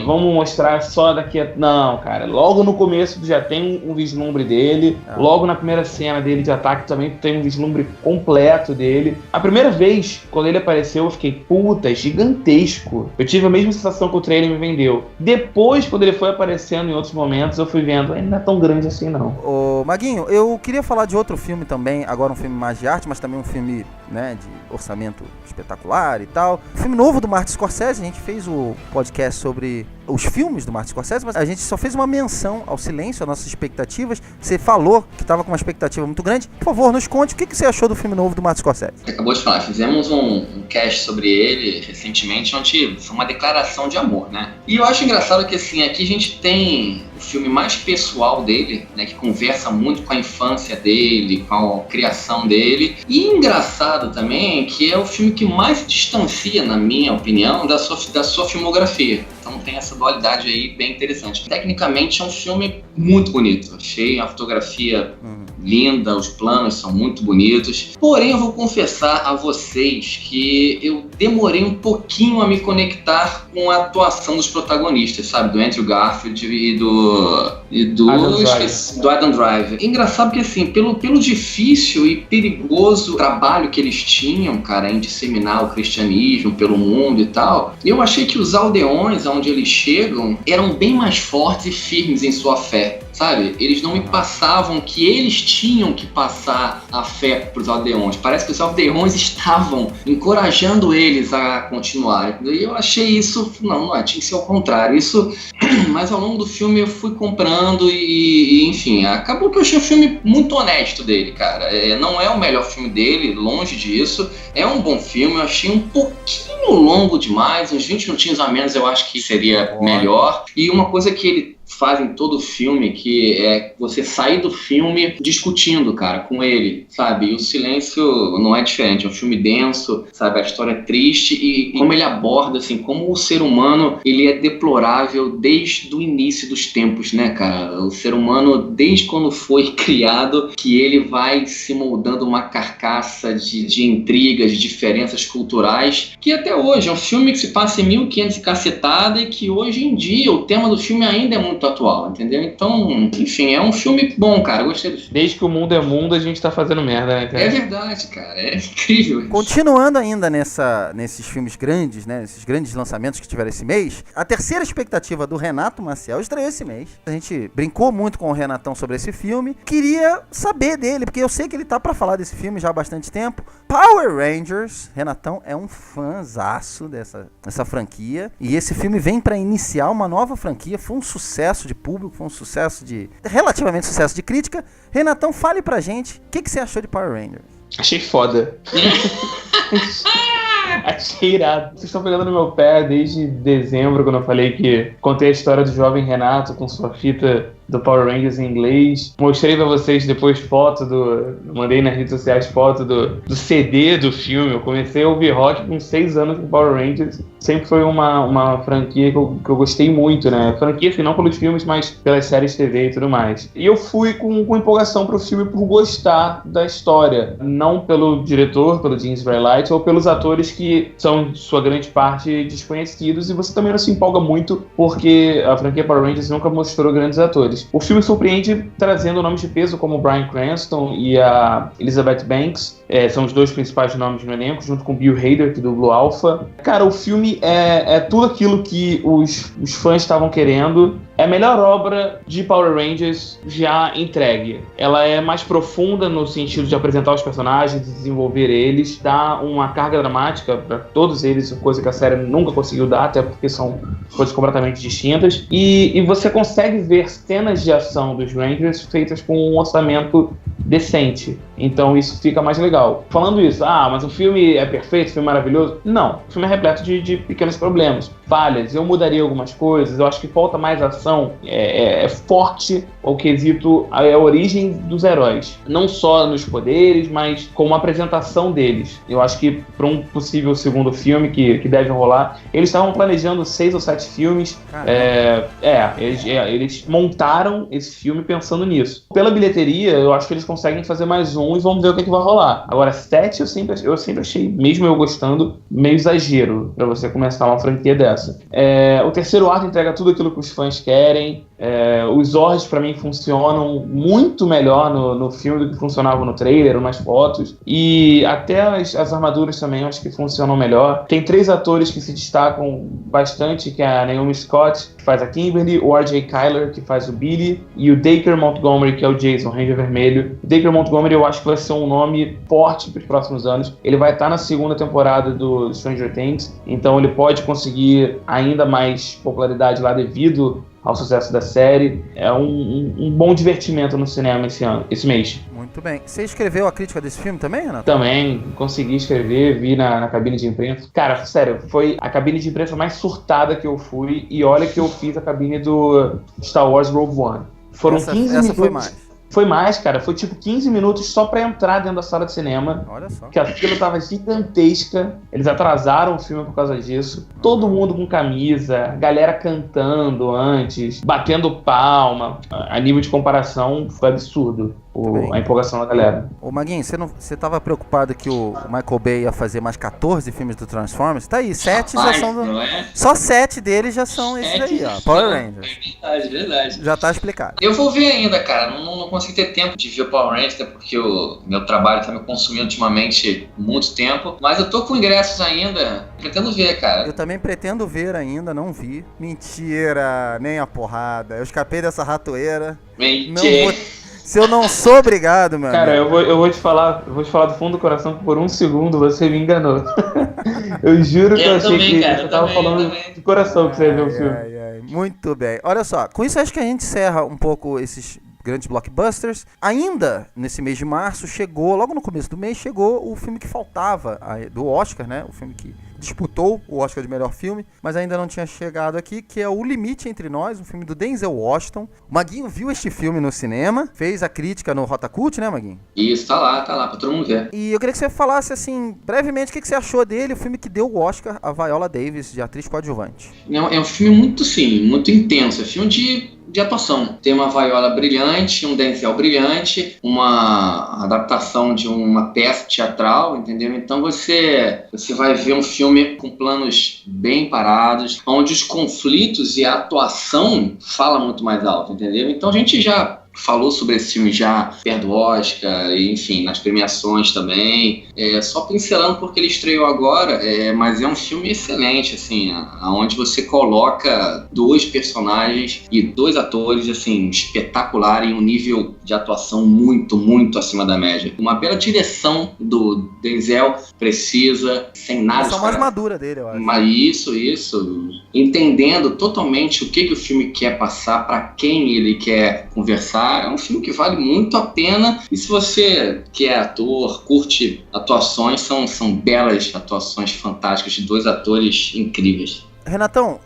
vamos mostrar só daqui a... Não, cara, logo no começo tu já tem um vislumbre dele, logo na primeira cena dele de ataque também tu tem um vislumbre completo dele. A primeira vez, quando ele apareceu, eu fiquei, puta, é gigantesco. Eu tive a mesma sensação que o trailer me vendeu. Depois, quando ele foi aparecendo em outros momentos, eu fui vendo, ele não é tão grande assim, não. Ô, Maguinho, eu queria falar de outro filme também, agora um filme mais de arte, mas também um filme, né, de orçamento espetacular e tal. Um filme novo do Martin Scorsese, a gente fez o podcast sobre os filmes do Martin Scorsese, mas a gente só fez uma menção ao silêncio, às nossas expectativas. Você falou que estava com uma expectativa muito grande. Por favor, nos conte o que você achou do filme novo do Martin Scorsese. Você acabou de falar, fizemos um cast sobre ele recentemente, onde foi uma declaração de amor, né? E eu acho engraçado que, assim, aqui a gente tem o filme mais pessoal dele, né, que conversa muito com a infância dele, com a criação dele. E engraçado também que é o filme que mais se distancia, na minha opinião, da sua filmografia. Então tem essa dualidade aí bem interessante. Tecnicamente é um filme muito bonito. Achei a fotografia linda, os planos são muito bonitos. Porém, eu vou confessar a vocês que eu demorei um pouquinho a me conectar com a atuação dos protagonistas, sabe? Do Andrew Garfield e do Adam Driver. É engraçado que, assim, pelo difícil e perigoso trabalho que eles tinham, cara, em disseminar o cristianismo pelo mundo e tal, eu achei que os aldeões, onde eles chegam, eram bem mais fortes e firmes em sua fé, sabe? Eles não me passavam que eles tinham que passar a fé para os aldeões. Parece que os aldeões estavam encorajando eles a continuar. E eu achei isso, não tinha que ser ao contrário. Isso, mas ao longo do filme eu fui comprando e enfim, acabou que eu achei o filme muito honesto dele, cara. Não é o melhor filme dele, longe disso. É um bom filme, eu achei um pouquinho longo demais, uns 20 minutinhos a menos eu acho que seria melhor. E uma coisa que ele faz em todo o filme, que é você sair do filme discutindo, cara, com ele, sabe? E o silêncio não é diferente, é um filme denso, sabe? A história é triste e como ele aborda, assim, como o ser humano, ele é deplorável desde o início dos tempos, né, cara? O ser humano, desde quando foi criado, que ele vai se moldando uma carcaça de intrigas, de diferenças culturais, que até hoje é um filme que se passa em 1500 e cacetada e que hoje em dia o tema do filme ainda é muito atual, entendeu? Então, enfim, é um filme bom, cara, eu gostei do filme. Desde que o mundo é mundo, a gente tá fazendo merda, né, cara? É verdade, cara, é incrível. Continuando ainda nesses filmes grandes, né, nesses grandes lançamentos que tiveram esse mês, a terceira expectativa do Renato Maciel estreou esse mês. A gente brincou muito com o Renatão sobre esse filme. Queria saber dele, porque eu sei que ele tá pra falar desse filme já há bastante tempo. Power Rangers. Renatão é um fãzaço dessa franquia. E esse filme vem pra iniciar uma nova franquia. Foi um sucesso de público, foi um sucesso relativamente sucesso de crítica. Renatão, fale pra gente, o que você achou de Power Rangers? Achei foda. Achei irado. Vocês estão pegando no meu pé desde dezembro, quando eu falei que contei a história do jovem Renato com sua fita do Power Rangers em inglês. Mostrei pra vocês depois foto mandei nas redes sociais foto do CD do filme. Eu comecei a ouvir rock com 6 anos com Power Rangers. Sempre foi uma franquia que eu gostei muito, né? Franquia, assim, não pelos filmes, mas pelas séries de TV e tudo mais. E eu fui com empolgação pro filme por gostar da história. Não pelo diretor, pelo James Verlight, ou pelos atores que são, em sua grande parte, desconhecidos. E você também não se empolga muito porque a franquia Power Rangers nunca mostrou grandes atores. O filme surpreende trazendo nomes de peso como o Bryan Cranston e a Elizabeth Banks. São os 2 principais nomes no elenco, junto com Bill Hader, que dublou Alpha. Cara, o filme é tudo aquilo que os fãs estavam querendo. É a melhor obra de Power Rangers já entregue. Ela é mais profunda no sentido de apresentar os personagens, desenvolver eles, dá uma carga dramática para todos eles, coisa que a série nunca conseguiu dar, até porque são coisas completamente distintas. E você consegue ver cenas de ação dos Rangers feitas com um orçamento decente. Então isso fica mais legal. Falando isso, mas o filme é perfeito, o filme é maravilhoso? Não. O filme é repleto de pequenos problemas, falhas. Eu mudaria algumas coisas. Eu acho que falta mais ação. É forte o quesito, a origem dos heróis. Não só nos poderes, mas como a apresentação deles. Eu acho que para um possível segundo filme que deve rolar, eles estavam planejando 6 ou 7 filmes. Eles montaram esse filme pensando nisso. Pela bilheteria, eu acho que eles conseguem fazer mais um e vamos ver o que vai rolar. Agora, 7 eu sempre achei, mesmo eu gostando, meio exagero pra você começar uma franquia dessa. O terceiro ato entrega tudo aquilo que os fãs querem. Os Zords pra mim funcionam muito melhor no filme do que funcionavam no trailer ou nas fotos, e até as armaduras também eu acho que funcionam melhor. Tem 3 atores que se destacam bastante, que é a Naomi Scott, que faz a Kimberly, o R.J. Kyler, que faz o Billy, e o Dacre Montgomery, que é o Jason, Ranger Vermelho. O Dacre Montgomery eu acho que vai ser um nome forte para os próximos anos. Ele vai estar na 2ª temporada do Stranger Things, então ele pode conseguir ainda mais popularidade lá devido ao sucesso da série. É um bom divertimento no cinema esse mês. Muito bem. Você escreveu a crítica desse filme também, Renato? Também, consegui escrever, vi na cabine de imprensa. Cara, sério, foi a cabine de imprensa mais surtada que eu fui, e olha que eu fiz a cabine do Star Wars Rogue One. Foram 15 minutos. Essa foi mais. Foi mais, cara. Foi tipo 15 minutos só pra entrar dentro da sala de cinema. Olha só. Que a fila tava gigantesca. Eles atrasaram o filme por causa disso. Todo mundo com camisa, galera cantando antes, batendo palma. A nível de comparação, foi absurdo a empolgação da galera. Ô Maguinho, você tava preocupado que o Michael Bay ia fazer mais 14 filmes do Transformers? Tá aí, 7 já são... Só 7 deles já são esses aí, ó. Power Rangers. É verdade. Já tá explicado. Eu vou ver ainda, cara. Não consegui ter tempo de ver o Power Rangers, até porque o meu trabalho tá me consumindo ultimamente muito tempo. Mas eu tô com ingressos ainda. Pretendo ver, cara. Eu também pretendo ver ainda, não vi. Mentira, nem a porrada. Eu escapei dessa ratoeira. Mentira. Se eu não sou obrigado, mano. Cara, eu vou te falar do fundo do coração que por um segundo você me enganou. Eu juro que eu achei também, que cara, você tava falando de coração que você ia ver o filme. Muito bem. Olha só, com isso acho que a gente encerra um pouco esses grandes blockbusters. Ainda nesse mês de março logo no começo do mês, chegou o filme que faltava do Oscar, né? O filme que disputou o Oscar de melhor filme, mas ainda não tinha chegado aqui, que é O Limite Entre Nós, um filme do Denzel Washington. O Maguinho viu este filme no cinema, fez a crítica no Rota Cult, né, Maguinho? Isso, tá lá, pra todo mundo ver. E eu queria que você falasse, assim, brevemente, o que você achou dele, o filme que deu o Oscar a Viola Davis, de atriz coadjuvante. É um filme muito, sim, muito intenso. É filme de atuação. Tem uma Viola brilhante, um Denzel brilhante, uma adaptação de uma peça teatral, entendeu? Então você vai ver um filme com planos bem parados, onde os conflitos e a atuação falam muito mais alto, entendeu? Então a gente já falou sobre esse filme já perto do Oscar, enfim, nas premiações também. Só pincelando porque ele estreou agora, mas é um filme excelente, assim, onde você coloca 2 personagens e 2 atores, assim, espetacular em um nível de atuação muito, muito acima da média. Uma bela direção do Denzel, precisa, sem nada... Essa é mais madura dele, eu acho. Mas isso. Entendendo totalmente o que o filme quer passar, para quem ele quer conversar. É um filme que vale muito a pena, e se você que é ator, curte atuações, são belas atuações fantásticas de 2 atores incríveis. Renatão,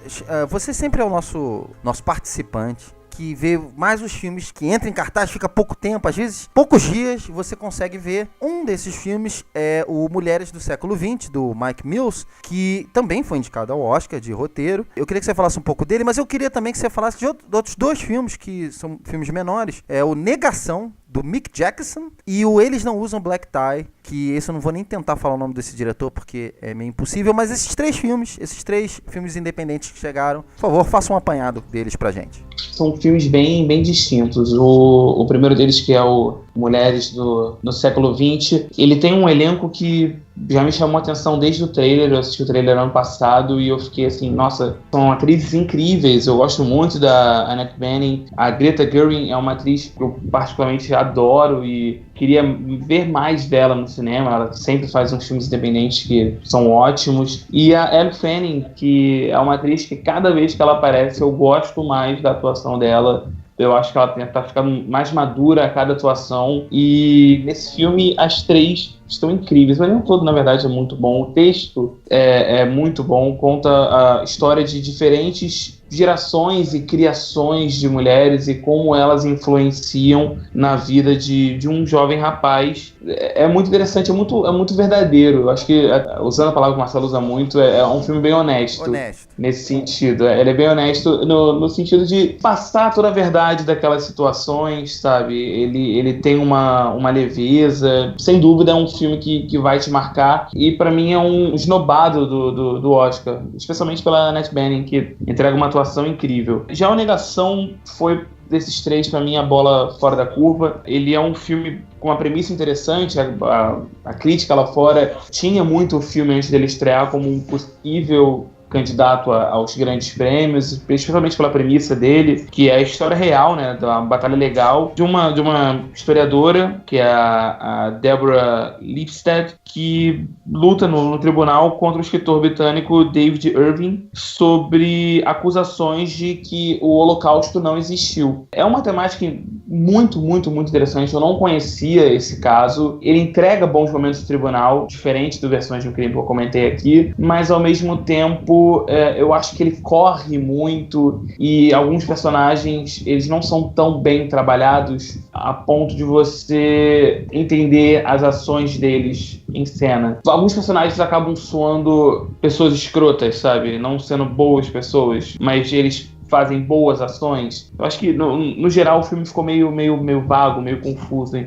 você sempre é o nosso participante que vê mais os filmes que entram em cartaz, fica pouco tempo, às vezes poucos dias, você consegue ver. Um desses filmes é o Mulheres do Século XX, do Mike Mills, que também foi indicado ao Oscar de roteiro. Eu queria que você falasse um pouco dele, mas eu queria também que você falasse de outros dois filmes que são filmes menores. É o Negação, do Mick Jackson, e o Eles Não Usam Black Tie, que esse eu não vou nem tentar falar o nome desse diretor porque é meio impossível, mas esses três filmes independentes que chegaram, por favor, faça um apanhado deles pra gente. São filmes bem distintos. O primeiro deles, que é o Mulheres no Século XX, ele tem um elenco que já me chamou a atenção desde o trailer. Eu assisti o trailer ano passado e eu fiquei assim, nossa, são atrizes incríveis. Eu gosto muito da Annette Bening. A Greta Gerwig é uma atriz que eu particularmente adoro e queria ver mais dela no cinema. Ela sempre faz uns filmes independentes que são ótimos. E a Elle Fanning, que é uma atriz que cada vez que ela aparece eu gosto mais da atuação dela. Eu acho que ela tá ficando mais madura a cada atuação. E nesse filme as três estão incríveis. O elenco todo, na verdade, é muito bom. O texto é muito bom. Conta a história de diferentes gerações e criações de mulheres e como elas influenciam na vida de um jovem rapaz. É muito interessante, é muito verdadeiro. Eu acho que, usando a palavra que o Marcelo usa muito, é um filme bem honesto. Nesse sentido. Ele é bem honesto no sentido de passar toda a verdade daquelas situações, sabe? Ele tem uma leveza. Sem dúvida é um filme que vai te marcar, e pra mim é um esnobado do Oscar, especialmente pela Annette Bening, que entrega uma atuação incrível. Já o Negação foi, desses três, pra mim, a bola fora da curva. Ele é um filme com uma premissa interessante. A crítica lá fora tinha muito o filme antes dele estrear como um possível candidato aos grandes prêmios, especialmente pela premissa dele, que é a história real, né, da batalha legal de uma historiadora, que é a Deborah Lipstadt, que luta no tribunal contra o escritor britânico David Irving sobre acusações de que o Holocausto não existiu. É uma temática muito interessante. Eu não conhecia esse caso. Ele entrega bons momentos do tribunal, diferente do Versões de um Crime que eu comentei aqui, mas ao mesmo tempo eu acho que ele corre muito e alguns personagens, eles não são tão bem trabalhados a ponto de você entender as ações deles em cena. Alguns personagens acabam soando pessoas escrotas, sabe? Não sendo boas pessoas, mas eles fazem boas ações. Eu acho que, no geral, o filme ficou meio vago, meio confuso em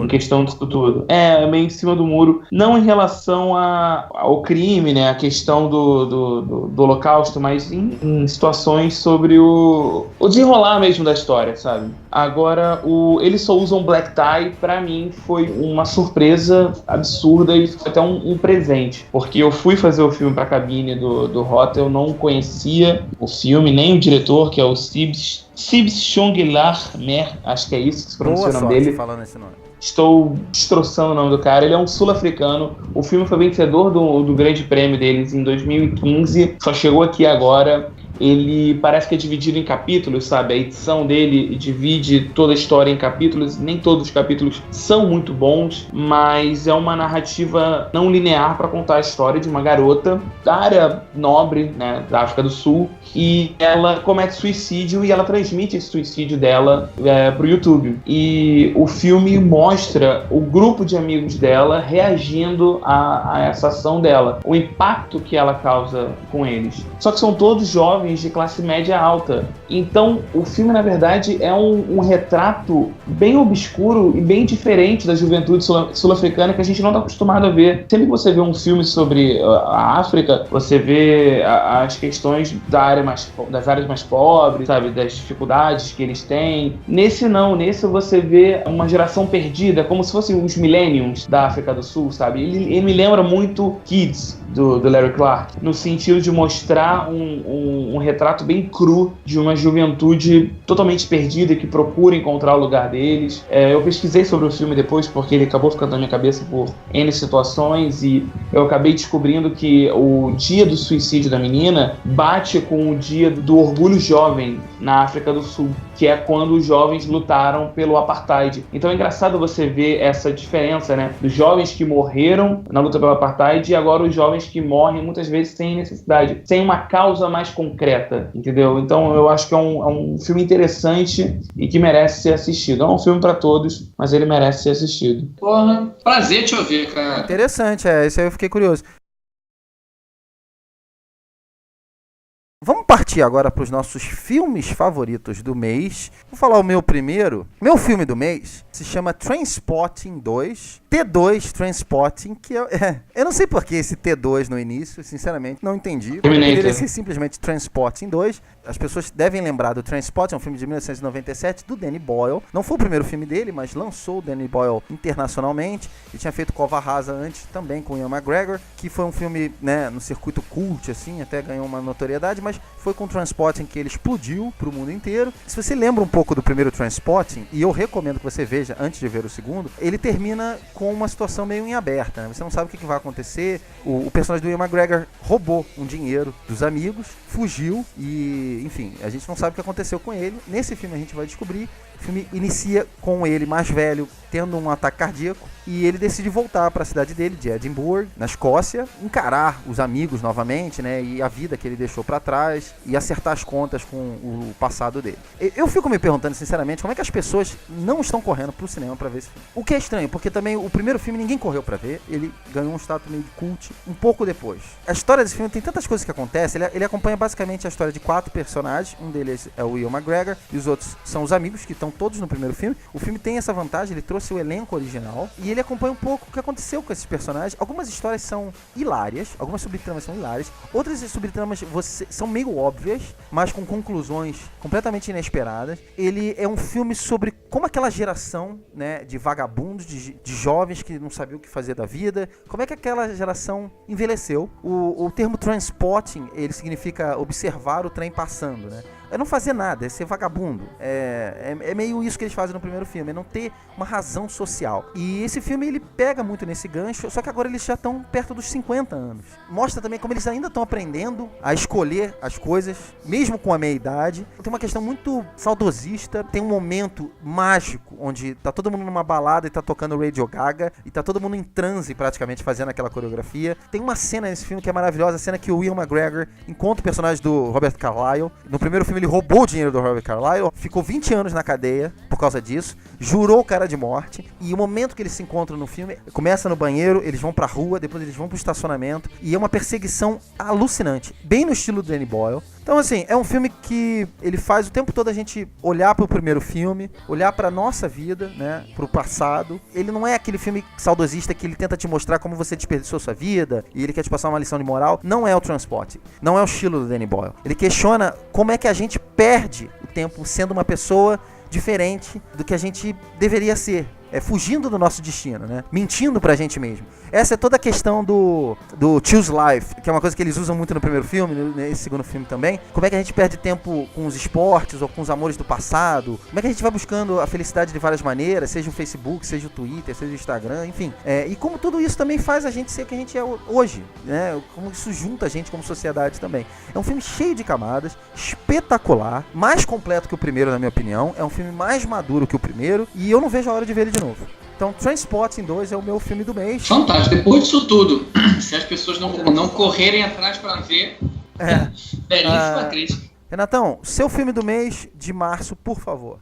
questão disso tudo. Meio em cima do muro. Não em relação ao crime, né? A questão do Holocausto, mas em situações sobre o desenrolar mesmo da história, sabe? Agora, Eles Só Usam Black Tie, pra mim, foi uma surpresa absurda e foi até um presente. Porque eu fui fazer o filme pra cabine do Rota, eu não conhecia o filme, nem o diretor, que é o Sibs Chonglar Mer, acho que é isso que se pronuncia o nome dele. Falando esse nome. Estou destroçando o nome do cara. Ele é um sul-africano. O filme foi vencedor do grande prêmio deles em 2015. Só chegou aqui agora. Ele parece que é dividido em capítulos, sabe? A edição dele divide toda a história em capítulos. Nem todos os capítulos são muito bons, mas é uma narrativa não linear para contar a história de uma garota da área nobre, né, da África do Sul, e ela comete suicídio e ela transmite esse suicídio dela pro YouTube. E o filme mostra o grupo de amigos dela reagindo a essa ação dela, o impacto que ela causa com eles. Só que são todos jovens de classe média alta. Então, o filme, na verdade, é um retrato bem obscuro e bem diferente da juventude sul-africana que a gente não está acostumado a ver. Sempre que você vê um filme sobre a África, você vê as questões das áreas mais pobres, sabe? Das dificuldades que eles têm. Nesse não. Nesse você vê uma geração perdida, como se fossem os millenniums da África do Sul, sabe? Ele me lembra muito Kids, do Larry Clark, no sentido de mostrar um retrato bem cru de uma juventude totalmente perdida que procura encontrar o lugar deles. Eu pesquisei sobre o filme depois porque ele acabou ficando na minha cabeça por N situações e eu acabei descobrindo que o dia do suicídio da menina bate com o dia do orgulho jovem na África do Sul, que é quando os jovens lutaram pelo apartheid. Então é engraçado você ver essa diferença, né, dos jovens que morreram na luta pelo apartheid e agora os jovens jovens que morrem muitas vezes sem necessidade, sem uma causa mais concreta, entendeu? Então eu acho que é um filme interessante e que merece ser assistido. Não é um filme pra todos, mas ele merece ser assistido. Porra, prazer te ouvir, cara. Interessante, isso aí eu fiquei curioso. Vamos partir agora para os nossos filmes favoritos do mês. Vou falar o meu primeiro. Meu filme do mês se chama Trainspotting 2. T2 Trainspotting, que eu não sei por que esse T2 no início, sinceramente, não entendi. Deveria ser simplesmente Trainspotting 2. As pessoas devem lembrar do Trainspotting, é um filme de 1997 do Danny Boyle. Não foi o primeiro filme dele, mas lançou o Danny Boyle internacionalmente. Ele tinha feito Cova Rasa antes também com Ian McGregor, que foi um filme, né, no circuito cult, assim, até ganhou uma notoriedade, mas foi com o Trainspotting que ele explodiu pro mundo inteiro. Se você lembra um pouco do primeiro Trainspotting, e eu recomendo que você veja antes de ver o segundo, ele termina com uma situação meio em aberta, né? Você não sabe o que vai acontecer. O personagem do Ian McGregor roubou um dinheiro dos amigos, fugiu e, enfim, a gente não sabe o que aconteceu com ele. Nesse filme a gente vai descobrir. O filme inicia com ele mais velho tendo um ataque cardíaco e ele decide voltar para a cidade dele, de Edinburgh, na Escócia, encarar os amigos novamente, né, e a vida que ele deixou para trás e acertar as contas com o passado dele. Eu fico me perguntando, sinceramente, como é que as pessoas não estão correndo pro cinema para ver esse filme. O que é estranho, porque também o primeiro filme ninguém correu para ver, ele ganhou um status meio de cult um pouco depois. A história desse filme tem tantas coisas que acontecem, ele acompanha basicamente a história de 4 personagens, um deles é o Ian McGregor e os outros são os amigos que estão todos no primeiro filme. O filme tem essa vantagem, ele trouxe o elenco original e ele acompanha um pouco o que aconteceu com esses personagens. Algumas histórias são hilárias, algumas subtramas são hilárias, outras subtramas são meio óbvias, mas com conclusões completamente inesperadas. Ele é um filme sobre como aquela geração, né, de vagabundos, de jovens que não sabiam o que fazer da vida, como é que aquela geração envelheceu. O termo Trainspotting, ele significa observar o trem passando, né? É não fazer nada, é ser vagabundo. É meio isso que eles fazem no primeiro filme, é não ter uma razão social. E esse filme, ele pega muito nesse gancho, só que agora eles já estão perto dos 50 anos. Mostra também como eles ainda estão aprendendo a escolher as coisas, mesmo com a meia-idade. Tem uma questão muito saudosista, tem um momento mágico, onde tá todo mundo numa balada e tá tocando Radio Gaga, e tá todo mundo em transe praticamente fazendo aquela coreografia. Tem uma cena nesse filme que é maravilhosa, a cena que o Ian McGregor encontra o personagem do Robert Carlyle. No primeiro filme ele roubou o dinheiro do Robert Carlyle, ficou 20 anos na cadeia por causa disso, jurou o cara de morte, e o momento que eles se encontram no filme, começa no banheiro, eles vão pra rua, depois eles vão pro estacionamento, e é uma perseguição alucinante, bem no estilo do Danny Boyle. Então, assim, é um filme que ele faz o tempo todo a gente olhar pro primeiro filme, olhar pra nossa vida, né, pro passado. Ele não é aquele filme saudosista que ele tenta te mostrar como você desperdiçou sua vida e ele quer te passar uma lição de moral. Não é o Trainspotting, não é o estilo do Danny Boyle. Ele questiona como é que a gente perde o tempo sendo uma pessoa diferente do que a gente deveria ser. Fugindo do nosso destino, né? Mentindo pra gente mesmo. Essa é toda a questão do Choose Life, que é uma coisa que eles usam muito no primeiro filme, nesse segundo filme também. Como é que a gente perde tempo com os esportes ou com os amores do passado? Como é que a gente vai buscando a felicidade de várias maneiras, seja o Facebook, seja o Twitter, seja o Instagram, enfim. E como tudo isso também faz a gente ser o que a gente é hoje, né? Como isso junta a gente como sociedade também. É um filme cheio de camadas, espetacular, mais completo que o primeiro, na minha opinião. É um filme mais maduro que o primeiro e eu não vejo a hora de ver ele de novo. Então, Trainspotting 2 é o meu filme do mês. Fantástico. Depois disso tudo, se as pessoas não correrem atrás pra ver, belíssima crítica. Renatão, seu filme do mês de março, por favor.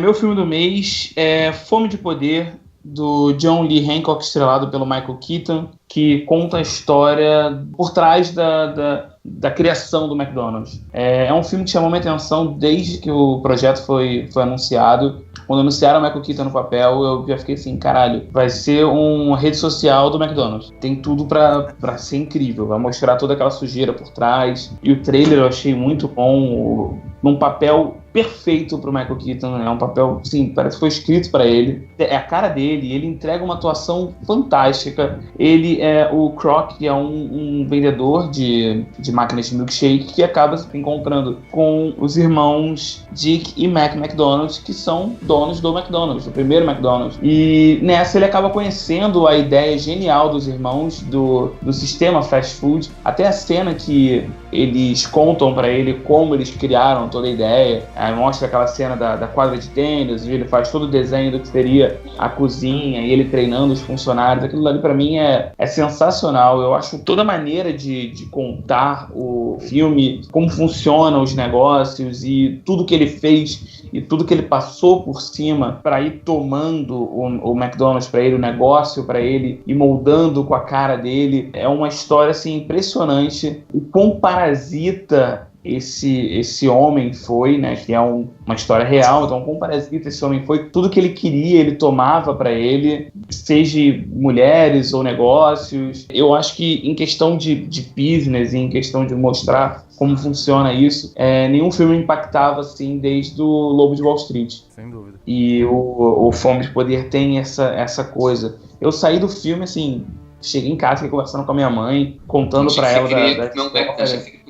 Meu filme do mês é Fome de Poder, do John Lee Hancock, estrelado pelo Michael Keaton, que conta a história por trás da criação do McDonald's. É um filme que chamou minha atenção desde que o projeto foi anunciado. Quando anunciaram o Michael Keaton no papel, eu já fiquei assim, caralho, vai ser uma rede social do McDonald's. Tem tudo pra ser incrível, vai mostrar toda aquela sujeira por trás. E o trailer eu achei muito bom, num papel perfeito pro Michael Keaton, é um papel, sim, parece que foi escrito pra ele. É a cara dele, ele entrega uma atuação fantástica. Ele é o Croc, que é um vendedor de máquinas de milkshake, que acaba se encontrando com os irmãos Dick e Mac McDonald's, que são donos do McDonald's, do primeiro McDonald's. E nessa ele acaba conhecendo a ideia genial dos irmãos do sistema fast food, até a cena que eles contam pra ele como eles criaram toda a ideia. Aí mostra aquela cena da quadra de tênis, ele faz todo o desenho do que seria a cozinha e ele treinando os funcionários. Aquilo ali pra mim é sensacional. Eu acho toda a maneira de contar o filme, como funcionam os negócios e tudo que ele fez e tudo que ele passou por cima para ir tomando o McDonald's para ele, o negócio para ele e moldando com a cara dele. É uma história assim impressionante. O quão parasita esse homem foi, né, que é uma história real, então como parasita esse homem foi, tudo que ele queria ele tomava pra ele, seja mulheres ou negócios. Eu acho que em questão de business e em questão de mostrar como funciona isso, nenhum filme impactava assim desde o Lobo de Wall Street. Sem dúvida. E o Fome de Poder tem essa coisa. Eu saí do filme assim, cheguei em casa, fiquei conversando com a minha mãe, contando pra ela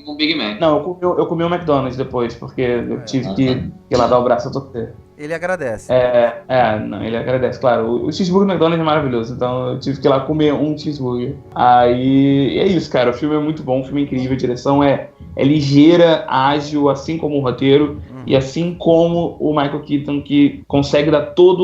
um Big Mac. Não, eu comi um McDonald's depois, porque eu tive que ir lá dar o braço a torcer. Ele agradece. Não, ele agradece, claro. O cheeseburger do McDonald's é maravilhoso, então eu tive que ir lá comer um cheeseburger. Aí é isso, cara. O filme é muito bom, o filme é incrível, a direção é ligeira, ágil, assim como o roteiro, e assim como o Michael Keaton, que consegue dar todo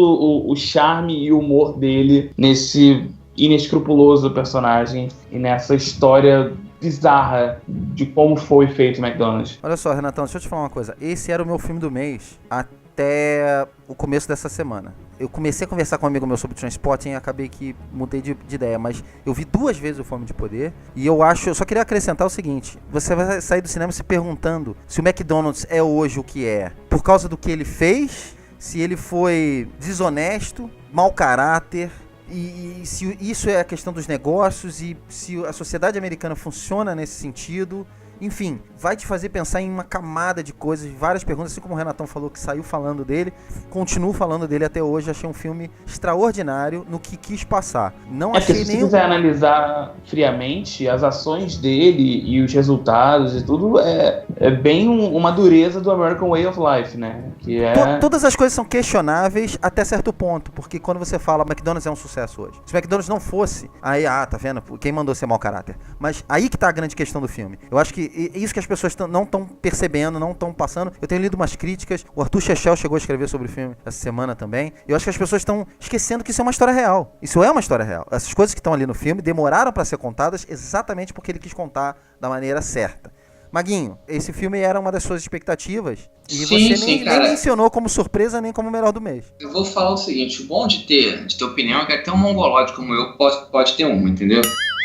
o charme e o humor dele nesse inescrupuloso personagem e nessa história bizarra de como foi feito o McDonald's. Olha só, Renatão, deixa eu te falar uma coisa. Esse era o meu filme do mês até o começo dessa semana. Eu comecei a conversar com um amigo meu sobre Trainspotting e acabei que mudei de ideia, mas eu vi 2 vezes o Fome de Poder e eu só queria acrescentar o seguinte: você vai sair do cinema se perguntando se o McDonald's é hoje o que é por causa do que ele fez, se ele foi desonesto, mau caráter, e se isso é a questão dos negócios e se a sociedade americana funciona nesse sentido. Enfim, vai te fazer pensar em uma camada de coisas, várias perguntas, assim como o Renatão falou que saiu falando dele, continuo falando dele até hoje. Achei um filme extraordinário no que quis passar. Não achei se você quiser analisar friamente as ações dele e os resultados e tudo, é bem uma dureza do American Way of Life, né? Que todas as coisas são questionáveis até certo ponto, porque quando você fala McDonald's é um sucesso hoje. Se o McDonald's não fosse, aí, tá vendo? Quem mandou ser mau caráter? Mas aí que tá a grande questão do filme. Eu acho que isso que as pessoas não estão percebendo, não estão passando. Eu tenho lido umas críticas, o Arthur Chechel chegou a escrever sobre o filme essa semana também. Eu acho que as pessoas estão esquecendo que isso é uma história real. Isso é uma história real. Essas coisas que estão ali no filme demoraram para ser contadas exatamente porque ele quis contar da maneira certa. Maguinho, esse filme era uma das suas expectativas e você nem mencionou como surpresa nem como melhor do mês. Eu vou falar o seguinte: o bom de ter opinião é que até um mongolóide como eu pode ter uma, entendeu?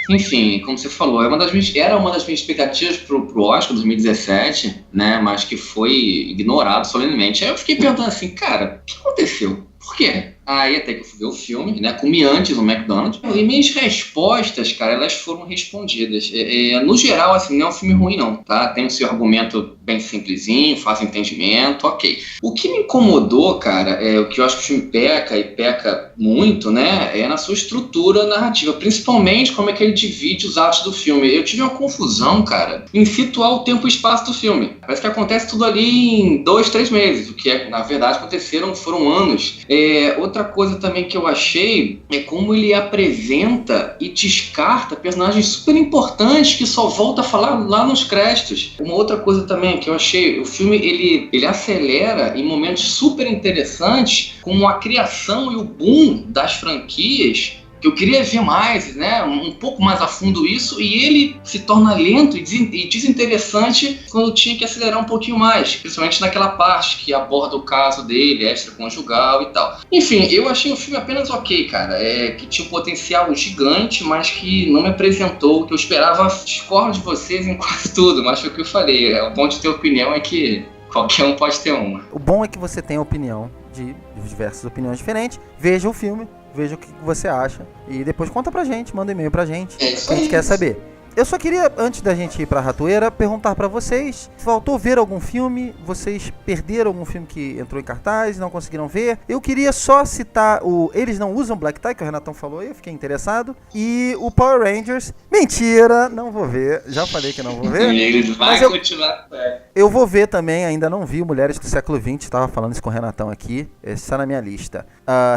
Enfim, como você falou, era uma das minhas expectativas pro Oscar 2017, né, mas que foi ignorado solenemente. Aí eu fiquei perguntando assim, cara, o que aconteceu? Por quê? Aí até que eu fui ver o filme, né, comi antes no McDonald's, e minhas respostas, cara, elas foram respondidas. No geral, assim, não é um filme ruim não, tá? Tem o seu argumento bem simplesinho, fácil entendimento, ok. O que me incomodou, cara, o que eu acho que o filme peca muito, né, é na sua estrutura narrativa, principalmente como é que ele divide os atos do filme. Eu tive uma confusão, cara, em situar o tempo e espaço do filme. Parece que acontece tudo ali em 2-3 meses, o que na verdade foram anos. Outra coisa também que eu achei é como ele apresenta e descarta personagens super importantes que só volta a falar lá nos créditos. Uma outra coisa também que eu achei, o filme ele acelera em momentos super interessantes, como a criação e o boom das franquias, que eu queria ver mais, né, um pouco mais a fundo isso, e ele se torna lento e desinteressante quando tinha que acelerar um pouquinho mais, principalmente naquela parte que aborda o caso dele, extraconjugal e tal. Enfim, eu achei o filme apenas ok, cara, que tinha um potencial gigante, mas que não me apresentou o que eu esperava. Discordo de vocês em quase tudo, mas foi o que eu falei, o bom de ter opinião é que qualquer um pode ter uma. O bom é que você tem opinião de diversas opiniões diferentes. Veja o filme, veja o que você acha e depois conta pra gente, manda um e-mail pra gente, que a gente quer saber. Eu só queria, antes da gente ir pra Ratoeira, perguntar pra vocês: faltou ver algum filme? Vocês perderam algum filme que entrou em cartaz e não conseguiram ver? Eu queria só citar Eles Não Usam Black Tie, que o Renatão falou, eu fiquei interessado. E o Power Rangers. Mentira, não vou ver. Já falei que não vou ver. Ele vai continuar. Eu vou ver também, ainda não vi Mulheres do Século XX, estava falando isso com o Renatão aqui. Está na minha lista.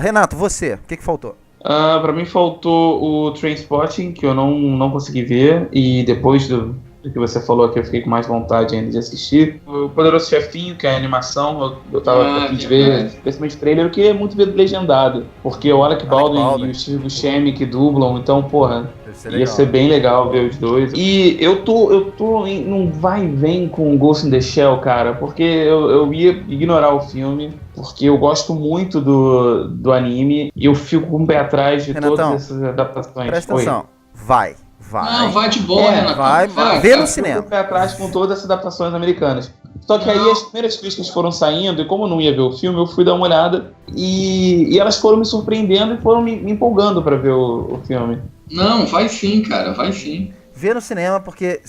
Renato, você, o que faltou? Pra mim faltou o Trainspotting, que eu não consegui ver, e depois do que você falou que eu fiquei com mais vontade ainda de assistir. O Poderoso Chefinho, que é a animação, eu tava a fim de ver, especialmente trailer, eu queria muito ver legendado, porque o Alec Baldwin e o Steve Buscemi que dublam, então, porra, ia ser bem legal ver os dois. E eu tô em um vai e vem com Ghost in the Shell, cara, porque eu ia ignorar o filme, porque eu gosto muito do anime e eu fico com o pé atrás de Renatão, todas essas adaptações. Presta atenção. Vai. Não, vai de boa, Renato. Vai ver no cinema. Eu fico com o pé atrás com todas essas adaptações americanas. Só que aí as primeiras críticas foram saindo, e como eu não ia ver o filme, eu fui dar uma olhada e elas foram me surpreendendo e foram me empolgando pra ver o filme. Não, vai sim, cara, vai sim. Ver no cinema, porque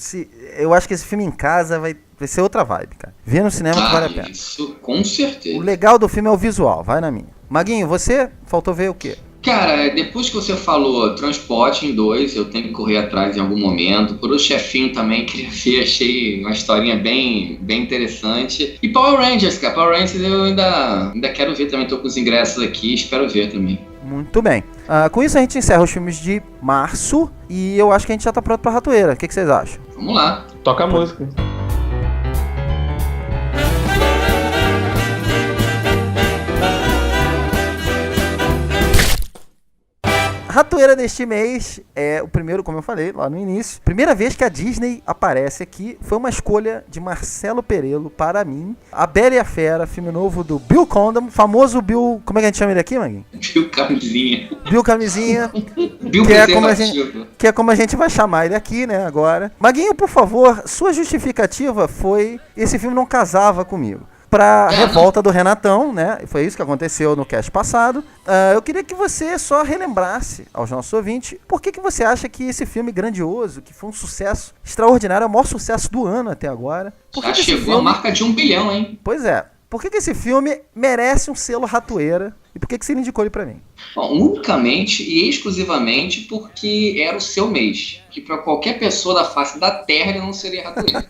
eu acho que esse filme em casa vai ser outra vibe, cara. Ver no cinema que vale a pena. Isso, com certeza. O legal do filme é o visual, vai na minha. Maguinho, você faltou ver o quê? Cara, depois que você falou Transporting 2, eu tenho que correr atrás em algum momento. Por o Chefinho também, queria ver, achei uma historinha bem interessante. E Power Rangers, cara, Power Rangers eu ainda quero ver também, tô com os ingressos aqui, espero ver também. Muito bem. Com isso a gente encerra os filmes de março e eu acho que a gente já tá pronto pra ratoeira. O que vocês acham? Vamos lá. Toca a música. Ratoeira deste mês é o primeiro, como eu falei lá no início, primeira vez que a Disney aparece aqui, foi uma escolha de Marcelo Perello para mim. A Bela e a Fera, filme novo do Bill Condon, famoso Bill, como é que a gente chama ele aqui, Maguinho? Bill Camisinha. Bill Camisinha, Bill que é como a gente vai chamar ele aqui, né, agora. Maguinho, por favor, sua justificativa foi, esse filme não casava comigo. Pra revolta do Renatão, né? Foi isso que aconteceu no cast passado. Eu queria que você só relembrasse aos nossos ouvintes por que você acha que esse filme grandioso, que foi um sucesso extraordinário, é o maior sucesso do ano até agora. Já chegou a marca de 1 bilhão, hein? Pois é. Por que esse filme merece um selo ratoeira? E por que você indicou ele pra mim? Bom, unicamente e exclusivamente porque era o seu mês. Que pra qualquer pessoa da face da Terra ele não seria ratoeira.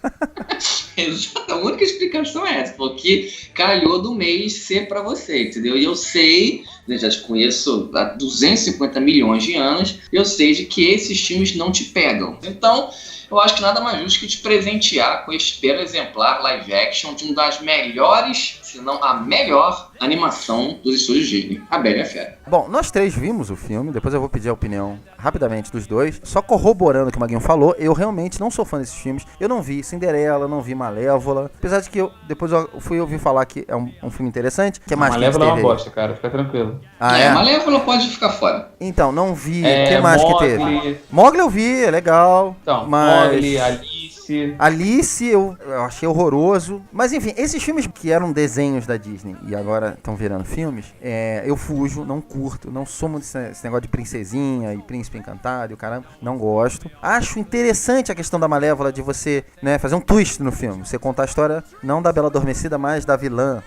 Exato, a única explicação é essa. Porque calhou do mês ser pra você, entendeu? E eu sei, eu já te conheço há 250 milhões de anos, eu sei de que esses filmes não te pegam. Então, eu acho que nada mais justo que te presentear com esse belo exemplar live action de uma das melhores, se não a melhor animação dos estúdios Disney, A Bela e a Fera. Bom, nós três vimos o filme, depois eu vou pedir a opinião rapidamente dos dois. Só corroborando o que o Maguinho falou, eu realmente não sou fã desses filmes. Eu não vi Cinderela, não vi Malévola. Apesar de que depois eu fui ouvir falar que é um filme interessante. Que é mais Malévola é uma bosta, cara, fica tranquilo. Malévola pode ficar fora. Então, não vi. O que mais que teve? Mowgli eu vi, é legal. Então, mas... Mowgli, Alice eu achei horroroso. Mas enfim, esses filmes que eram desenhos da Disney e agora estão virando filmes, eu fujo, não curto, não sou muito esse negócio de princesinha e príncipe encantado e o caramba, não gosto. Acho interessante a questão da Malévola de você, né, fazer um twist no filme, você contar a história não da Bela Adormecida, mas da vilã.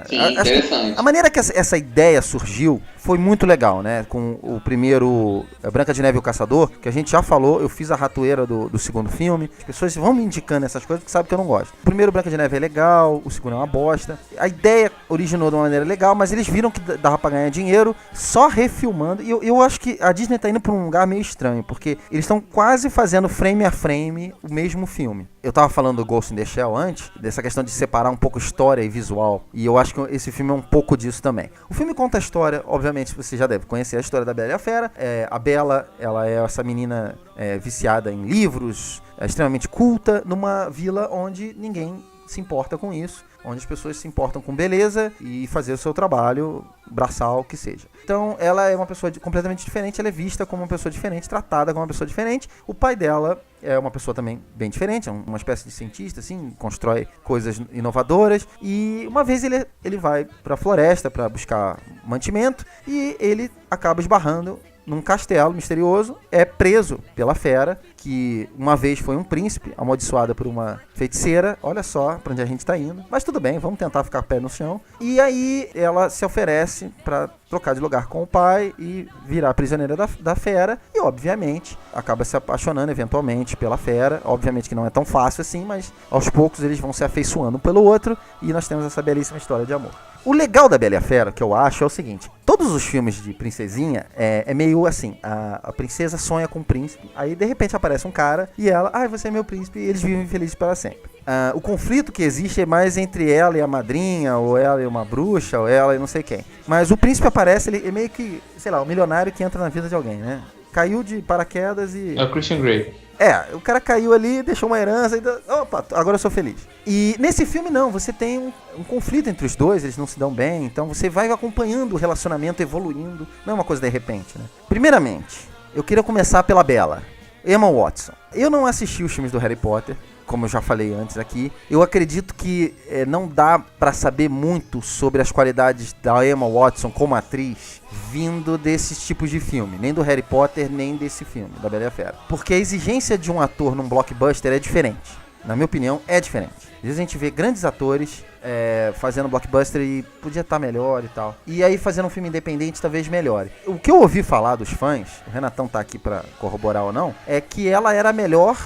Sim, interessante. A maneira que essa ideia surgiu foi muito legal, né? Com o primeiro Branca de Neve e o Caçador, que a gente já falou, eu fiz a ratoeira do segundo filme. As pessoas vão me indicando essas coisas porque sabem que eu não gosto. O primeiro Branca de Neve é legal, o segundo é uma bosta. A ideia originou de uma maneira legal, mas eles viram que dava pra ganhar dinheiro só refilmando. E eu acho que a Disney tá indo pra um lugar meio estranho, porque eles estão quase fazendo frame a frame o mesmo filme. Eu tava falando do Ghost in the Shell antes, dessa questão de separar um pouco história e visual, e eu acho que esse filme é um pouco disso também. O filme conta a história, obviamente você já deve conhecer a história da Bela e a Fera. A Bela, ela é essa menina viciada em livros, extremamente culta, numa vila onde ninguém se importa com isso, onde as pessoas se importam com beleza e fazer o seu trabalho braçal, que seja. Então, ela é uma pessoa completamente diferente, ela é vista como uma pessoa diferente, tratada como uma pessoa diferente. O pai dela é uma pessoa também bem diferente, é uma espécie de cientista, assim, constrói coisas inovadoras. E uma vez ele vai para a floresta para buscar mantimento e ele acaba esbarrando num castelo misterioso, é preso pela fera, que uma vez foi um príncipe, amaldiçoada por uma feiticeira. Olha só pra onde a gente tá indo. Mas tudo bem, vamos tentar ficar pé no chão. E aí ela se oferece pra trocar de lugar com o pai e virar prisioneira da fera. E obviamente acaba se apaixonando eventualmente pela fera. Obviamente que não é tão fácil assim, mas aos poucos eles vão se afeiçoando um pelo outro. E nós temos essa belíssima história de amor. O legal da Bela e a Fera, que eu acho, é o seguinte. Todos os filmes de princesinha é meio assim, a princesa sonha com o príncipe, aí de repente aparece um cara e ela, você é meu príncipe, e eles vivem felizes para sempre. O conflito que existe é mais entre ela e a madrinha, ou ela e uma bruxa, ou ela e não sei quem. Mas o príncipe aparece, ele é meio que, sei lá, um milionário que entra na vida de alguém, né? Caiu de paraquedas e... É o Christian Grey. O cara caiu ali, deixou uma herança e... Opa, agora eu sou feliz. E nesse filme não, você tem um conflito entre os dois, eles não se dão bem, então você vai acompanhando o relacionamento evoluindo, não é uma coisa de repente, né? Primeiramente, eu queria começar pela Bella, Emma Watson. Eu não assisti os filmes do Harry Potter, como eu já falei antes aqui. Eu acredito que não dá pra saber muito sobre as qualidades da Emma Watson como atriz vindo desses tipos de filme, nem do Harry Potter, nem desse filme, da Bela e a Fera. Porque a exigência de um ator num blockbuster é diferente. Na minha opinião, é diferente. Às vezes a gente vê grandes atores fazendo blockbuster e podia estar melhor e tal. E aí fazendo um filme independente talvez melhore. O que eu ouvi falar dos fãs, o Renatão tá aqui pra corroborar ou não, é que ela era a melhor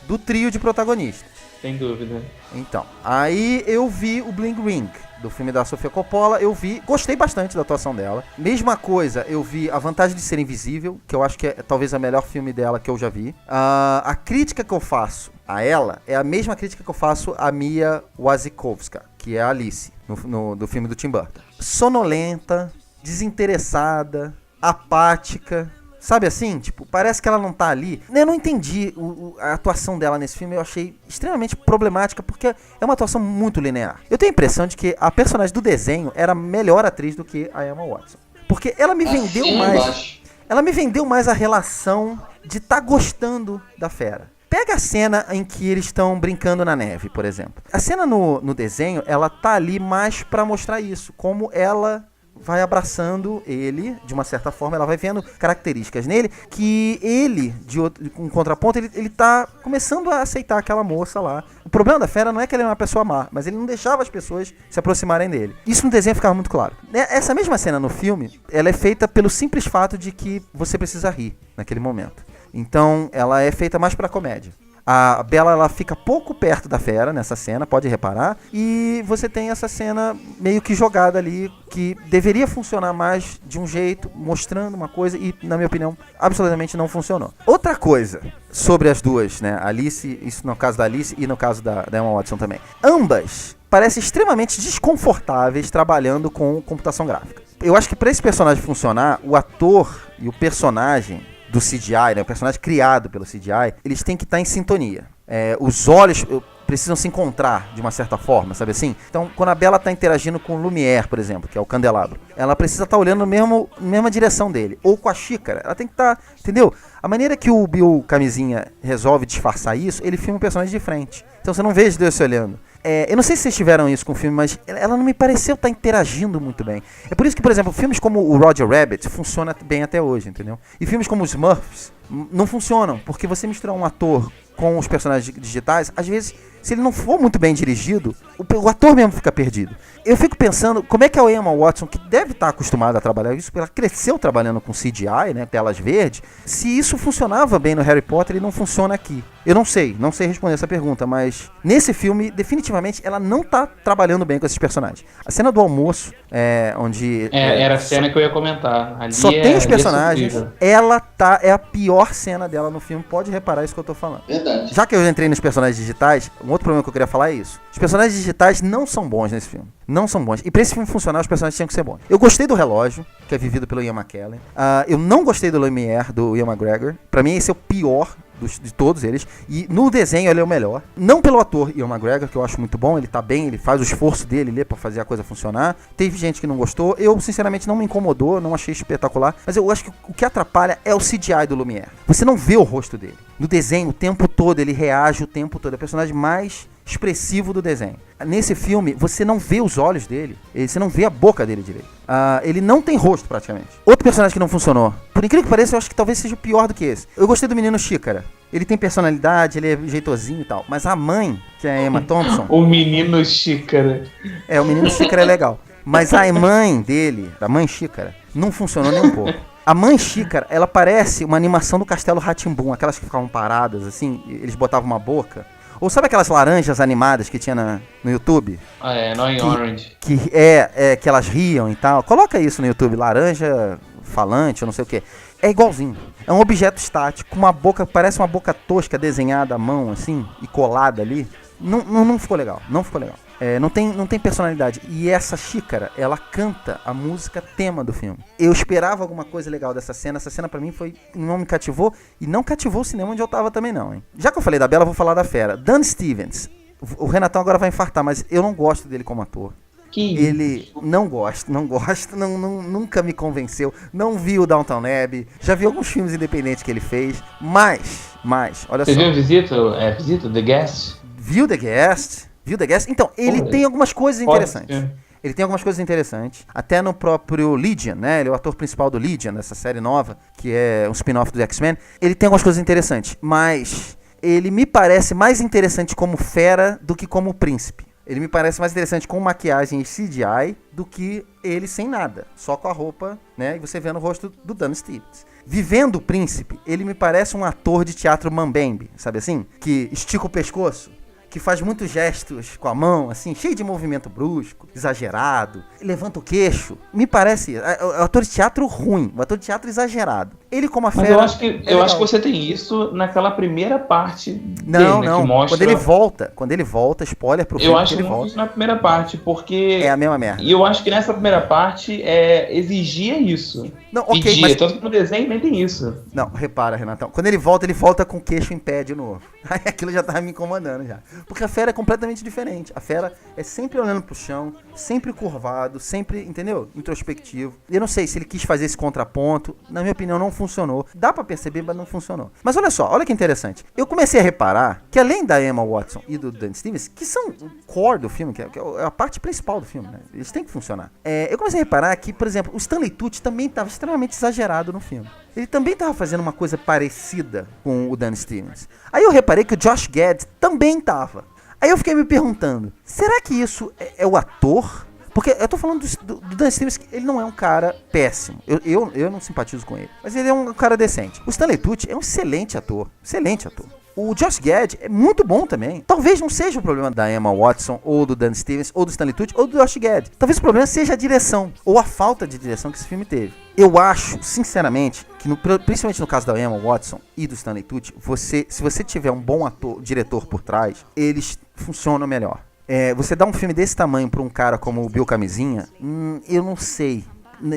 do trio de protagonistas. Sem dúvida. Então, aí eu vi o Bling Ring, do filme da Sofia Coppola, gostei bastante da atuação dela. Mesma coisa, eu vi A Vantagem de Ser Invisível, que eu acho que é talvez o melhor filme dela que eu já vi. A crítica que eu faço a ela é a mesma crítica que eu faço a Mia Wasikowska, que é a Alice, do filme do Tim Burton. Sonolenta, desinteressada, apática. Sabe assim? Tipo, parece que ela não tá ali. Eu não entendi a atuação dela nesse filme. Eu achei extremamente problemática, porque é uma atuação muito linear. Eu tenho a impressão de que a personagem do desenho era a melhor atriz do que a Emma Watson. Porque ela me vendeu mais... Ela me vendeu mais a relação de estar gostando da fera. Pega a cena em que eles estão brincando na neve, por exemplo. A cena no desenho, ela tá ali mais pra mostrar isso. Como ela... vai abraçando ele, de uma certa forma, ela vai vendo características nele, que ele, com contraponto, ele tá começando a aceitar aquela moça lá. O problema da fera não é que ele é uma pessoa má, mas ele não deixava as pessoas se aproximarem dele. Isso no desenho ficava muito claro. Essa mesma cena no filme, ela é feita pelo simples fato de que você precisa rir naquele momento. Então, ela é feita mais pra comédia. A Bella, ela fica pouco perto da fera nessa cena, pode reparar. E você tem essa cena meio que jogada ali, que deveria funcionar mais de um jeito, mostrando uma coisa, e, na minha opinião, absolutamente não funcionou. Outra coisa sobre as duas, né? Alice, isso no caso da Alice e no caso da Emma Watson também. Ambas parecem extremamente desconfortáveis trabalhando com computação gráfica. Eu acho que para esse personagem funcionar, o ator e o personagem do CGI, né, o personagem criado pelo CGI, eles têm que estar em sintonia. Os olhos precisam se encontrar de uma certa forma, sabe assim? Então, quando a Bella está interagindo com o Lumière, por exemplo, que é o candelabro, ela precisa estar olhando na mesma direção dele. Ou com a xícara. Ela tem que estar... Entendeu? A maneira que o Bill Camisinha resolve disfarçar isso, ele filma o personagem de frente. Então você não vê os dois se olhando. Eu não sei se vocês tiveram isso com o filme, mas ela não me pareceu estar interagindo muito bem. É por isso que, por exemplo, filmes como o Roger Rabbit funcionam bem até hoje, entendeu? E filmes como os Smurfs não funcionam, porque você misturar um ator com os personagens digitais, às vezes, se ele não for muito bem dirigido, o ator mesmo fica perdido. Eu fico pensando, como é que a Emma Watson, que deve estar acostumada a trabalhar isso, ela cresceu trabalhando com CGI, né, telas verdes, se isso funcionava bem no Harry Potter e não funciona aqui. Eu não sei responder essa pergunta, mas nesse filme, definitivamente, ela não tá trabalhando bem com esses personagens. A cena do almoço, onde... era a cena que eu ia comentar. Ali só tem os personagens, ela é a pior cena dela no filme, pode reparar isso que eu tô falando. Verdade. Já que eu entrei nos personagens digitais, um outro problema que eu queria falar é isso. Os personagens digitais não são bons nesse filme. Não são bons. E pra esse filme funcionar, os personagens tinham que ser bons. Eu gostei do relógio, que é vivido pelo Ian McKellen. Eu não gostei do Lumière, do Ian McGregor. Pra mim, esse é o pior de todos eles. E no desenho, ele é o melhor. Não pelo ator Ian McGregor, que eu acho muito bom. Ele tá bem, ele faz o esforço dele ali pra fazer a coisa funcionar. Teve gente que não gostou. Eu, sinceramente, não me incomodou, não achei espetacular. Mas eu acho que o que atrapalha é o CGI do Lumière. Você não vê o rosto dele. No desenho, o tempo todo, ele reage o tempo todo. É o personagem mais expressivo do desenho. Nesse filme, você não vê os olhos dele, você não vê a boca dele direito. Ele não tem rosto, praticamente. Outro personagem que não funcionou, por incrível que pareça, eu acho que talvez seja pior do que esse. Eu gostei do menino Xícara. Ele tem personalidade, ele é jeitosinho e tal. Mas a mãe, que é a Emma Thompson... O menino Xícara. O menino Xícara é legal. Mas a mãe dele, a mãe Xícara, não funcionou nem um pouco. A mãe Xícara, ela parece uma animação do Castelo Rá-Tim-Bum, aquelas que ficavam paradas, assim, eles botavam uma boca. Ou sabe aquelas laranjas animadas que tinha no YouTube? Annoying Orange. Que elas riam e tal. Coloca isso no YouTube, laranja falante ou não sei o que. É igualzinho. É um objeto estático, com uma boca, parece uma boca tosca desenhada à mão, assim, e colada ali. Não ficou legal, não ficou legal. Não tem personalidade. E essa xícara, ela canta a música tema do filme. Eu esperava alguma coisa legal dessa cena. Essa cena pra mim não me cativou. E não cativou o cinema onde eu tava também não, hein. Já que eu falei da Bela, eu vou falar da fera. Dan Stevens. O Renatão agora vai infartar, mas eu não gosto dele como ator. Ele não gosto, nunca me convenceu. Não vi o Downton Abbey, já vi alguns filmes independentes que ele fez, mas, olha só. Você viu Visita, The Guest? Viu The Guest? Então, ele tem algumas coisas interessantes. Até no próprio Legion, né? Ele é o ator principal do Legion, dessa série nova, que é um spin-off do X-Men. Ele tem algumas coisas interessantes, mas ele me parece mais interessante como fera do que como príncipe. Ele me parece mais interessante com maquiagem e CGI do que ele sem nada, só com a roupa, né? E você vendo o rosto do Dan Stevens. Vivendo o príncipe, ele me parece um ator de teatro mambembe, sabe assim? Que estica o pescoço, que faz muitos gestos com a mão, assim, cheio de movimento brusco, exagerado, levanta o queixo. Me parece o ator de teatro ruim, o ator de teatro exagerado. Ele como a fera... Mas eu acho que você tem isso naquela primeira parte dele, não, né, que mostra... Quando ele volta, spoiler pro filme, eu acho que ele que volta. isso na primeira parte, porque... É a mesma merda. E eu acho que nessa primeira parte exigia isso. Não, ok, pedia, mas... tanto que no desenho nem tem isso. Não, repara, Renatão. Quando ele volta com o queixo em pé de novo. Aí aquilo já tava me incomodando já. Porque a fera é completamente diferente. A fera é sempre olhando pro chão, sempre curvado, sempre, entendeu? Introspectivo. Eu não sei se ele quis fazer esse contraponto. Na minha opinião, não funcionou. Dá pra perceber, mas não funcionou. Mas olha só, olha que interessante. Eu comecei a reparar que além da Emma Watson e do Dan Stevens, que são o core do filme, que é a parte principal do filme, né? Eles têm que funcionar. Eu comecei a reparar que, por exemplo, o Stanley Tucci também estava extremamente exagerado no filme. Ele também estava fazendo uma coisa parecida com o Dan Stevens. Aí eu reparei que o Josh Gad também estava. Aí eu fiquei me perguntando, será que isso é o ator? Porque eu tô falando do Dan Stevens, que ele não é um cara péssimo. Eu não simpatizo com ele. Mas ele é um cara decente. O Stanley Tucci é um excelente ator. Excelente ator. O Josh Gad é muito bom também. Talvez não seja o problema da Emma Watson, ou do Dan Stevens, ou do Stanley Tucci, ou do Josh Gad. Talvez o problema seja a direção, ou a falta de direção que esse filme teve. Eu acho, sinceramente, que principalmente no caso da Emma Watson e do Stanley Tucci, se você tiver um bom diretor por trás, eles funcionam melhor. Você dá um filme desse tamanho pra um cara como o Bill Camisinha, eu não sei.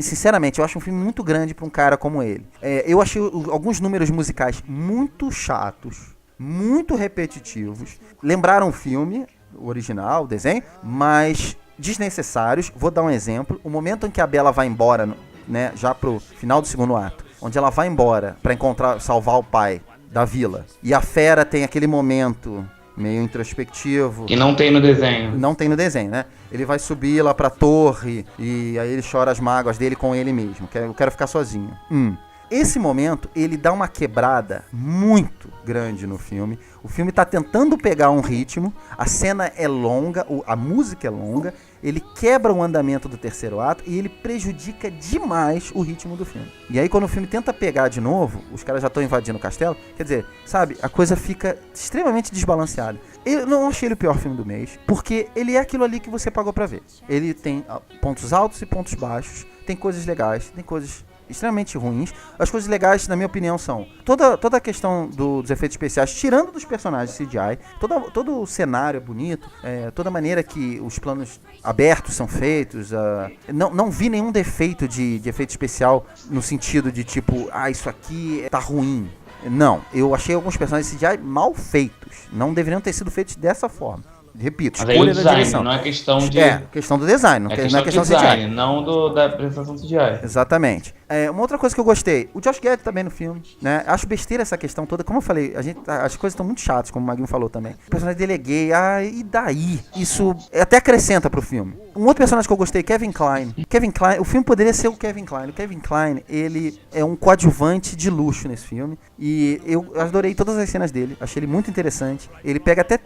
Sinceramente, eu acho um filme muito grande pra um cara como ele. Eu achei alguns números musicais muito chatos, muito repetitivos. Lembraram o filme, o original, o desenho, mas desnecessários. Vou dar um exemplo. O momento em que a Bella vai embora, né, já pro final do segundo ato, onde ela vai embora pra salvar o pai da vila, e a fera tem aquele momento meio introspectivo. E não tem no desenho. Não tem no desenho, né? Ele vai subir lá pra torre e aí ele chora as mágoas dele com ele mesmo. Eu quero ficar sozinho. Esse momento, ele dá uma quebrada muito grande no filme. O filme tá tentando pegar um ritmo, a cena é longa, a música é longa, ele quebra o andamento do terceiro ato e ele prejudica demais o ritmo do filme. E aí quando o filme tenta pegar de novo, os caras já estão invadindo o castelo, quer dizer, sabe, a coisa fica extremamente desbalanceada. Eu não achei ele o pior filme do mês, porque ele é aquilo ali que você pagou pra ver. Ele tem pontos altos e pontos baixos, tem coisas legais, tem coisas extremamente ruins. As coisas legais, na minha opinião, são toda a questão dos efeitos especiais, tirando dos personagens CGI, todo o cenário é bonito, toda a maneira que os planos abertos são feitos. Não vi nenhum defeito de efeito especial no sentido de tipo, isso aqui tá ruim. Não, eu achei alguns personagens CGI mal feitos, não deveriam ter sido feitos dessa forma. Repito, mas escolha aí o design, da direção. Não é questão de... questão do design, não é questão do design, CGI. Não da apresentação CGI. Exatamente. Uma outra coisa que eu gostei, o Josh Gad também no filme, né? Acho besteira essa questão toda. Como eu falei, as coisas estão muito chatas, como o Maguinho falou também. O personagem dele é gay, e daí? Isso até acrescenta pro filme. Um outro personagem que eu gostei, Kevin Kline. O filme poderia ser o Kevin Kline. O Kevin Kline, ele é um coadjuvante de luxo nesse filme. E eu adorei todas as cenas dele. Achei ele muito interessante. Ele pega até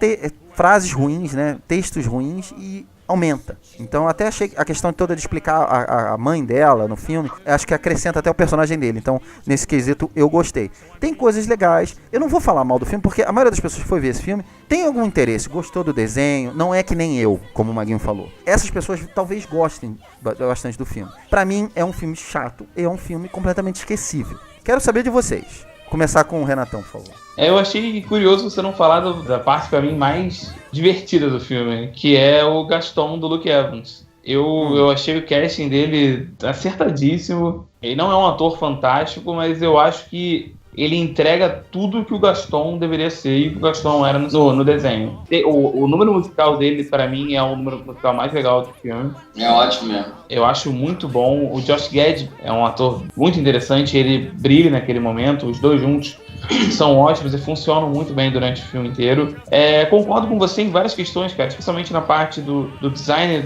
frases ruins, né? Textos ruins e aumenta. Então até achei a questão toda de explicar a mãe dela no filme, acho que acrescenta até o personagem dele. Então, nesse quesito, eu gostei. Tem coisas legais. Eu não vou falar mal do filme, porque a maioria das pessoas que foi ver esse filme tem algum interesse, gostou do desenho, não é que nem eu, como o Maguinho falou. Essas pessoas talvez gostem bastante do filme. Pra mim, é um filme chato, é um filme completamente esquecível. Quero saber de vocês. Começar com o Renatão, por favor. Eu achei curioso você não falar da parte, pra mim, mais divertida do filme, que é o Gaston do Luke Evans. Eu achei o casting dele acertadíssimo. Ele não é um ator fantástico, mas eu acho que ele entrega tudo que o Gaston deveria ser e que o Gaston era no desenho. O número musical dele, pra mim, é o número musical mais legal do filme. É ótimo mesmo. Eu acho muito bom. O Josh Gad é um ator muito interessante, ele brilha naquele momento, os dois juntos são ótimos e funcionam muito bem durante o filme inteiro. Concordo com você em várias questões, cara, especialmente na parte do design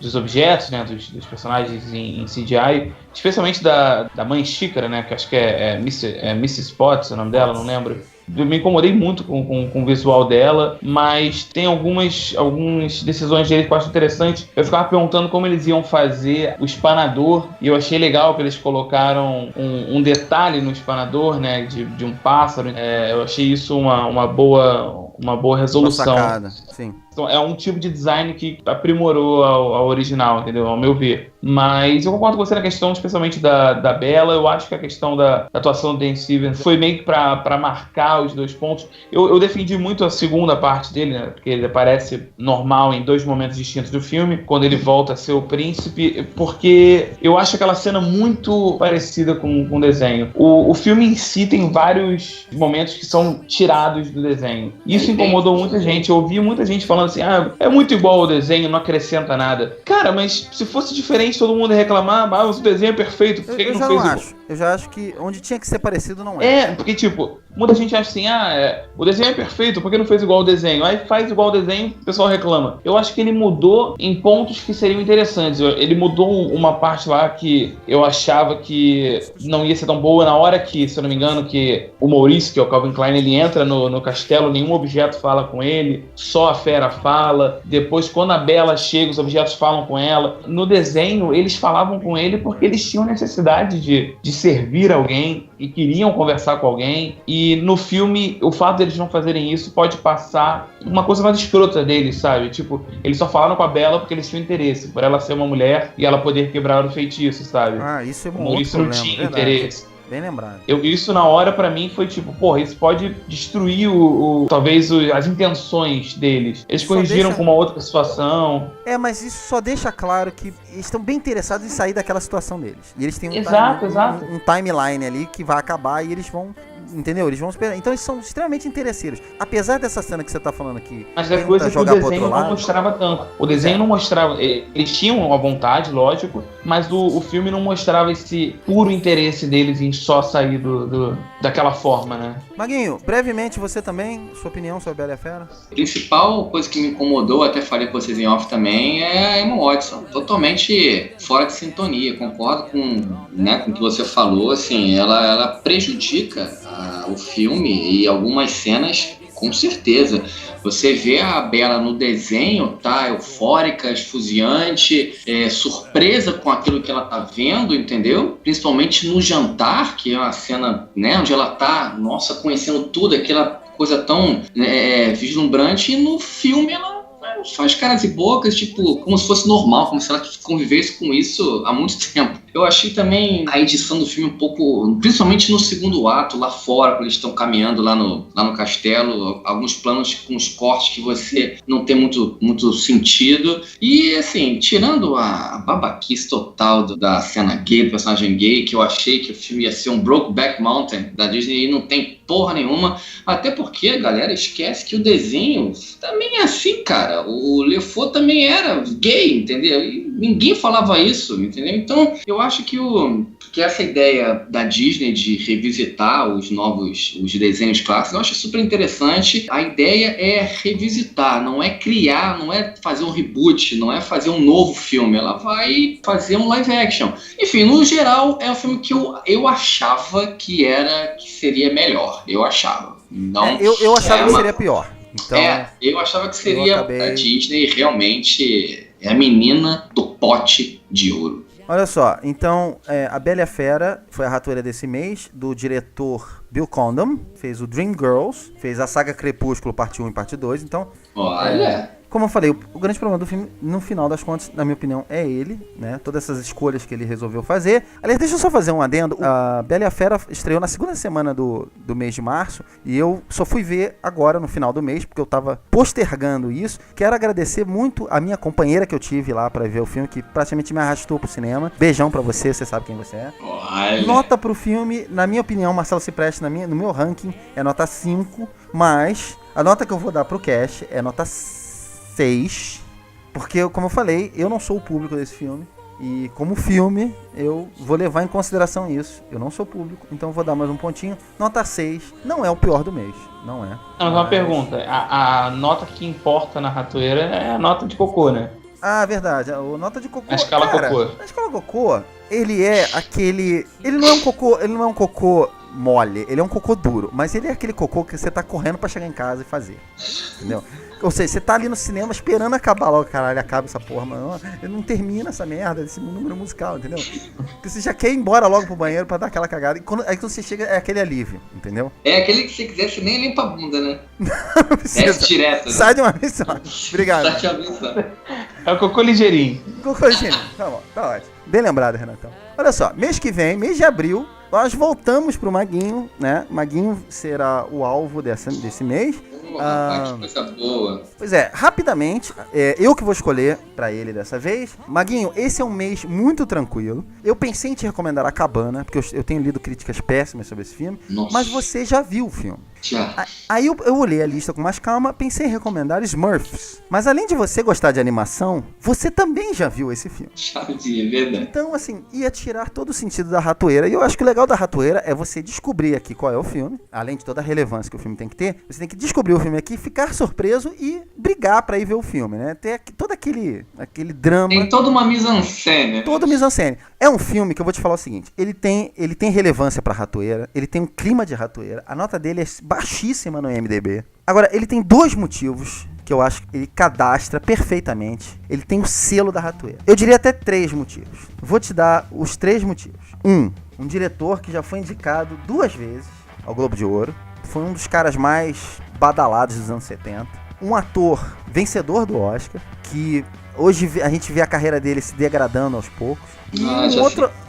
dos objetos, né, dos personagens em CGI, especialmente da mãe Xícara, né, que acho que é Mrs. Potts, o nome dela, não lembro. Eu me incomodei muito com o visual dela, mas tem algumas decisões dele que eu acho interessante. Eu ficava perguntando como eles iam fazer o espanador, e eu achei legal que eles colocaram um detalhe no espanador, né, de um pássaro. Eu achei isso uma boa resolução. Uma sacada, sim. Então, é um tipo de design que aprimorou ao original, entendeu? Ao meu ver. Mas eu concordo com você na questão, especialmente da Bella. Eu acho que a questão da atuação do Dan Stevens foi meio que pra marcar os dois pontos. Eu defendi muito a segunda parte dele, né? Porque ele aparece normal em dois momentos distintos do filme, quando ele volta a ser o príncipe, porque eu acho aquela cena muito parecida com o desenho. O filme em si tem vários momentos que são tirados do desenho. Isso incomodou muita gente. Eu ouvi muita gente falando assim, é muito igual ao desenho, não acrescenta nada. Cara, mas se fosse diferente, todo mundo ia reclamar, o desenho é perfeito, por que ele não fez igual? Eu já acho que onde tinha que ser parecido não é. Porque tipo, muita gente acha assim, o desenho é perfeito, por que não fez igual ao desenho? Aí faz igual ao desenho, o pessoal reclama. Eu acho que ele mudou em pontos que seriam interessantes. Ele mudou uma parte lá que eu achava que não ia ser tão boa, na hora que, se eu não me engano, que o Maurice, que é o Calvin Klein, ele entra no castelo, nenhum objeto fala com ele, só a fera fala. Depois, quando a Bella chega, os objetos falam com ela. No desenho, eles falavam com ele porque eles tinham necessidade de servir alguém e queriam conversar com alguém. E no filme, o fato deles não fazerem isso pode passar uma coisa mais escrota deles, sabe? Tipo, eles só falaram com a Bella porque eles tinham interesse, por ela ser uma mulher e ela poder quebrar o feitiço, sabe? Isso é um outro problema, não tinha verdade. interesse. Bem lembrado. Isso na hora pra mim foi tipo, isso pode destruir talvez as intenções deles. Eles corrigiram com uma outra situação. Mas isso só deixa claro que eles estão bem interessados em sair daquela situação deles. E eles têm um timeline ali que vai acabar e eles vão... Entendeu? Eles vão esperar. Então eles são extremamente interesseiros. Apesar dessa cena que você tá falando aqui. Mas é coisa que o desenho não mostrava tanto. O desenho não mostrava. Eles tinham a vontade, lógico, mas o filme não mostrava esse puro interesse deles em só sair daquela forma, né? Maguinho, brevemente você também, sua opinião sobre a Bela e a Fera? A principal coisa que me incomodou, até falei com vocês em off também, é a Emma Watson. Totalmente fora de sintonia. Concordo com o que você falou. Assim, ela prejudica o filme e algumas cenas, com certeza. Você vê a Bella no desenho, tá eufórica, esfuziante, surpresa com aquilo que ela tá vendo, entendeu? Principalmente no jantar, que é uma cena, né, onde ela tá, conhecendo tudo, aquela coisa tão vislumbrante, e no filme ela faz caras e bocas, tipo, como se fosse normal, como se ela convivesse com isso há muito tempo. Eu achei também a edição do filme um pouco, principalmente no segundo ato, lá fora, quando eles estão caminhando lá no castelo, alguns planos com os cortes que você não tem muito sentido. E, assim, tirando a babaquice total da cena gay, do personagem gay, que eu achei que o filme ia ser um Brokeback Mountain da Disney, e não tem porra nenhuma, até porque a galera esquece que o desenho também é assim, cara. O LeFou também era gay, entendeu? E ninguém falava isso, entendeu? Então, eu acho que essa ideia da Disney de revisitar os desenhos clássicos, eu acho super interessante. A ideia é revisitar, não é criar, não é fazer um reboot, não é fazer um novo filme. Ela vai fazer um live action. Enfim, no geral, é um filme que eu achava que seria melhor. Eu achava. Não, eu achava que seria pior. Então, eu achava que seria acabei- a Disney realmente é a menina do pote de ouro. olha só, então A Bela e a Fera foi a ratoeira desse mês, do diretor Bill Condon, fez o Dreamgirls, fez a saga Crepúsculo parte 1 e parte 2, então, Olha, como eu falei, o grande problema do filme, no final das contas, na minha opinião, é ele, né? Todas essas escolhas que ele resolveu fazer. Aliás, deixa eu só fazer um adendo. A Bela e a Fera estreou na segunda semana do mês de março e eu só fui ver agora no final do mês, porque eu tava postergando isso. Quero agradecer muito a minha companheira que eu tive lá pra ver o filme, que praticamente me arrastou pro cinema. Beijão pra você, você sabe quem você é. olha. Nota pro filme, na minha opinião, Marcelo Cipreste, no meu ranking, é nota 5, mas a nota que eu vou dar pro cast é nota 6, porque, como eu falei, eu não sou o público desse filme, e como filme, eu vou levar em consideração isso. Eu não sou público, então eu vou dar mais um pontinho. Nota 6, não é o pior do mês, não é. Não, mas uma pergunta. A nota que importa na ratoeira é a nota de cocô, né? Ah, verdade, a nota de cocô. A escala cocô. A escala cocô, ele é aquele... Ele não é um cocô mole, ele é um cocô duro, mas ele é aquele cocô que você tá correndo pra chegar em casa e fazer, entendeu? Ou seja, você tá ali no cinema esperando acabar logo, caralho, acaba essa porra, mano. Ele não termina essa merda desse número musical, entendeu? Porque você já quer ir embora logo pro banheiro pra dar aquela cagada. E aí quando você chega, é aquele alívio, entendeu? É aquele que se quiser, você nem limpa a bunda, né? Não precisa. Desce direto. Né? Sai de uma vez só. Obrigado. Sai de uma vez só. É o cocô ligeirinho. Cocôzinho. Tá bom, tá ótimo. Bem lembrado, Renatão. Olha só, mês que vem, mês de abril, nós voltamos pro Maguinho, né? Maguinho será o alvo desse mês. Rapaz, que coisa boa. Pois é, rapidamente, eu que vou escolher pra ele dessa vez. Maguinho, esse é um mês muito tranquilo. Eu pensei em te recomendar A Cabana, porque eu tenho lido críticas péssimas sobre esse filme. Nossa. Mas você já viu o filme. Já. Aí eu olhei a lista com mais calma, pensei em recomendar Smurfs. Mas além de você gostar de animação, você também já viu esse filme. Já vi, é verdade. Então, assim, ia tirar todo o sentido da ratoeira. E eu acho que o legal da ratoeira é você descobrir aqui qual é o filme. Além de toda a relevância que o filme tem que ter, você tem que descobrir o filme aqui, ficar surpreso e brigar pra ir ver o filme, né? Ter todo aquele drama. Tem toda uma mise-en-scène. Todo mise-en-scène. É um filme que eu vou te falar o seguinte, ele tem relevância pra ratoeira, ele tem um clima de ratoeira, a nota dele é baixíssima no IMDb. Agora, ele tem dois motivos que eu acho que ele cadastra perfeitamente. Ele tem o selo da ratoeira. Eu diria até 3 motivos. Vou te dar os 3 motivos. Um diretor que já foi indicado 2 vezes ao Globo de Ouro. Foi um dos caras mais badalados dos anos 70. Um ator vencedor do Oscar, que hoje a gente vê a carreira dele se degradando aos poucos. E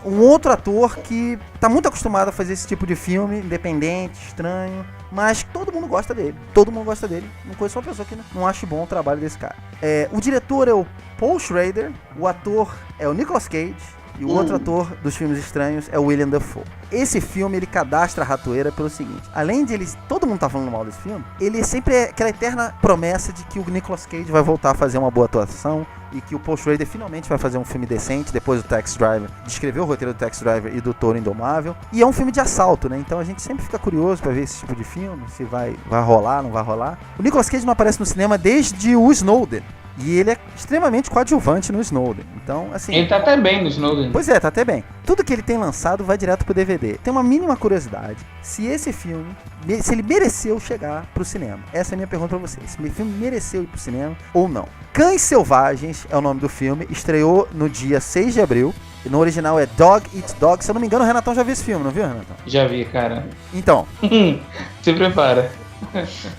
um outro ator que tá muito acostumado a fazer esse tipo de filme, independente, estranho, mas todo mundo gosta dele. Todo mundo gosta dele. Não conheço uma pessoa que não ache bom o trabalho desse cara. O diretor é o Paul Schrader, o ator é o Nicolas Cage, e o outro ator dos filmes estranhos é o William Dafoe. Esse filme, ele cadastra a ratoeira pelo seguinte. Além de todo mundo tá falando mal desse filme, ele sempre é aquela eterna promessa de que o Nicolas Cage vai voltar a fazer uma boa atuação e que o Paul Schrader finalmente vai fazer um filme decente depois do Taxi Driver, de escrever o roteiro do Taxi Driver e do Touro Indomável. E é um filme de assalto, né? Então a gente sempre fica curioso pra ver esse tipo de filme, se vai rolar, não vai rolar. O Nicolas Cage não aparece no cinema desde o Snowden. E ele é extremamente coadjuvante no Snowden. Então, assim... Ele tá até bem no Snowden. Pois é, tá até bem. Tudo que ele tem lançado vai direto pro DVD. Tem uma mínima curiosidade. Se esse filme... Se ele mereceu chegar pro cinema. Essa é a minha pergunta pra você. Esse filme mereceu ir pro cinema ou não? Cães Selvagens é o nome do filme. Estreou no dia 6 de abril. No original é Dog Eat Dog. Se eu não me engano, o Renatão já viu esse filme, não viu, Renatão? Já vi, cara. Então... Se prepara.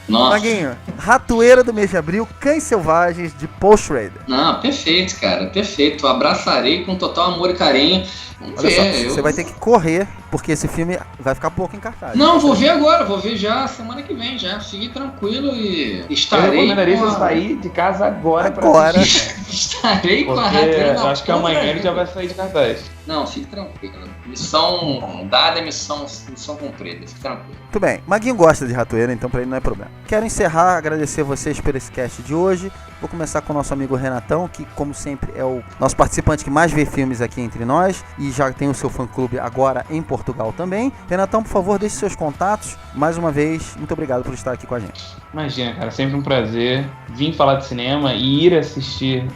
Nossa. Maguinho, ratoeira do mês de abril, Cães Selvagens, de Paul Schrader. Não, perfeito, cara, perfeito. Abraçarei com total amor e carinho. Vamos Olha só, ver. você vai ter que correr, porque esse filme vai ficar pouco em cartaz. Não, vou ver agora, vou ver já semana que vem, já. Fique tranquilo e Eu estarei. recomendaria com você a- sair de casa agora pra Agora. assistir. Estarei com a Porque ratoeira na eu acho que ponta amanhã da ele já língua. vai sair de cartaz. Não, fique tranquilo. Missão dada, missão cumprida. Fique tranquilo. Muito bem, Maguinho gosta de ratoeira, então pra ele não é problema. Quero encerrar, agradecer vocês por esse cast de hoje. Vou começar com o nosso amigo Renatão, que como sempre é o nosso participante que mais vê filmes aqui entre nós e já tem o seu fã-clube agora em Portugal também. Renatão, por favor, deixe seus contatos. Mais uma vez, muito obrigado por estar aqui com a gente. Imagina, cara, sempre um prazer vir falar de cinema e ir assistir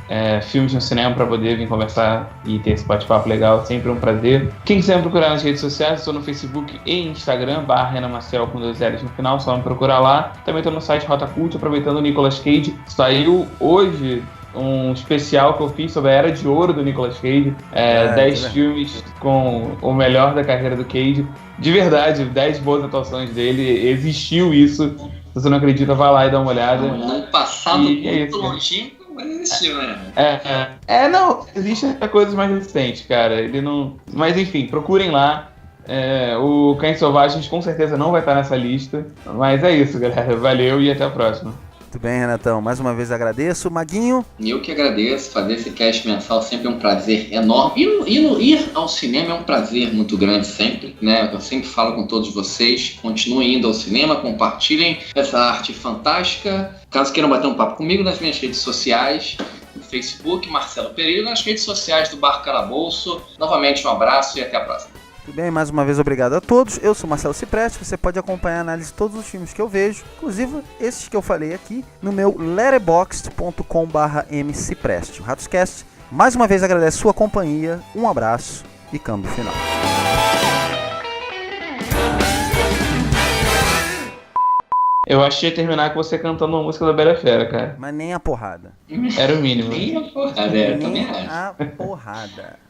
filmes no cinema para poder vir conversar e ter esse bate-papo legal, sempre um prazer. Quem quiser me procurar nas redes sociais, estou no Facebook e Instagram, /Renan Marcel com 2 L's no final, só me procurar lá. Também estou no site Rota Cult, aproveitando o Nicolas Cage. Saiu hoje um especial que eu fiz sobre a Era de Ouro do Nicolas Cage, 10 filmes com o melhor da carreira do Cage. De verdade, 10 boas atuações dele, existiu isso. Se você não acredita, vá lá e dá uma olhada. No passado muito longínquo, mas existiu, né? Não, existem coisas mais recentes, cara. Ele não. Mas enfim, procurem lá. O Cães Selvagens com certeza não vai estar nessa lista. Mas é isso, galera. Valeu e até a próxima. Muito bem, Renatão. Mais uma vez agradeço. Maguinho? Eu que agradeço. Fazer esse cast mensal sempre é um prazer enorme. Ir ao cinema é um prazer muito grande sempre, né? Eu sempre falo com todos vocês. Continuem indo ao cinema, compartilhem essa arte fantástica. Caso queiram bater um papo comigo nas minhas redes sociais, no Facebook, Marcelo Pereira, nas redes sociais do Bar Calabouço. Novamente um abraço e até a próxima. Tudo bem, mais uma vez obrigado a todos. Eu sou Marcelo Cipreste, você pode acompanhar a análise de todos os filmes que eu vejo, inclusive esses que eu falei aqui, no meu letterboxd.com/mcipreste. O Ratoscast, mais uma vez agradece sua companhia, um abraço e câmbio final. Eu achei terminar com você cantando uma música da Bela Fera, cara. Mas nem a porrada. Era o mínimo. Nem a porrada, também acho. A porrada.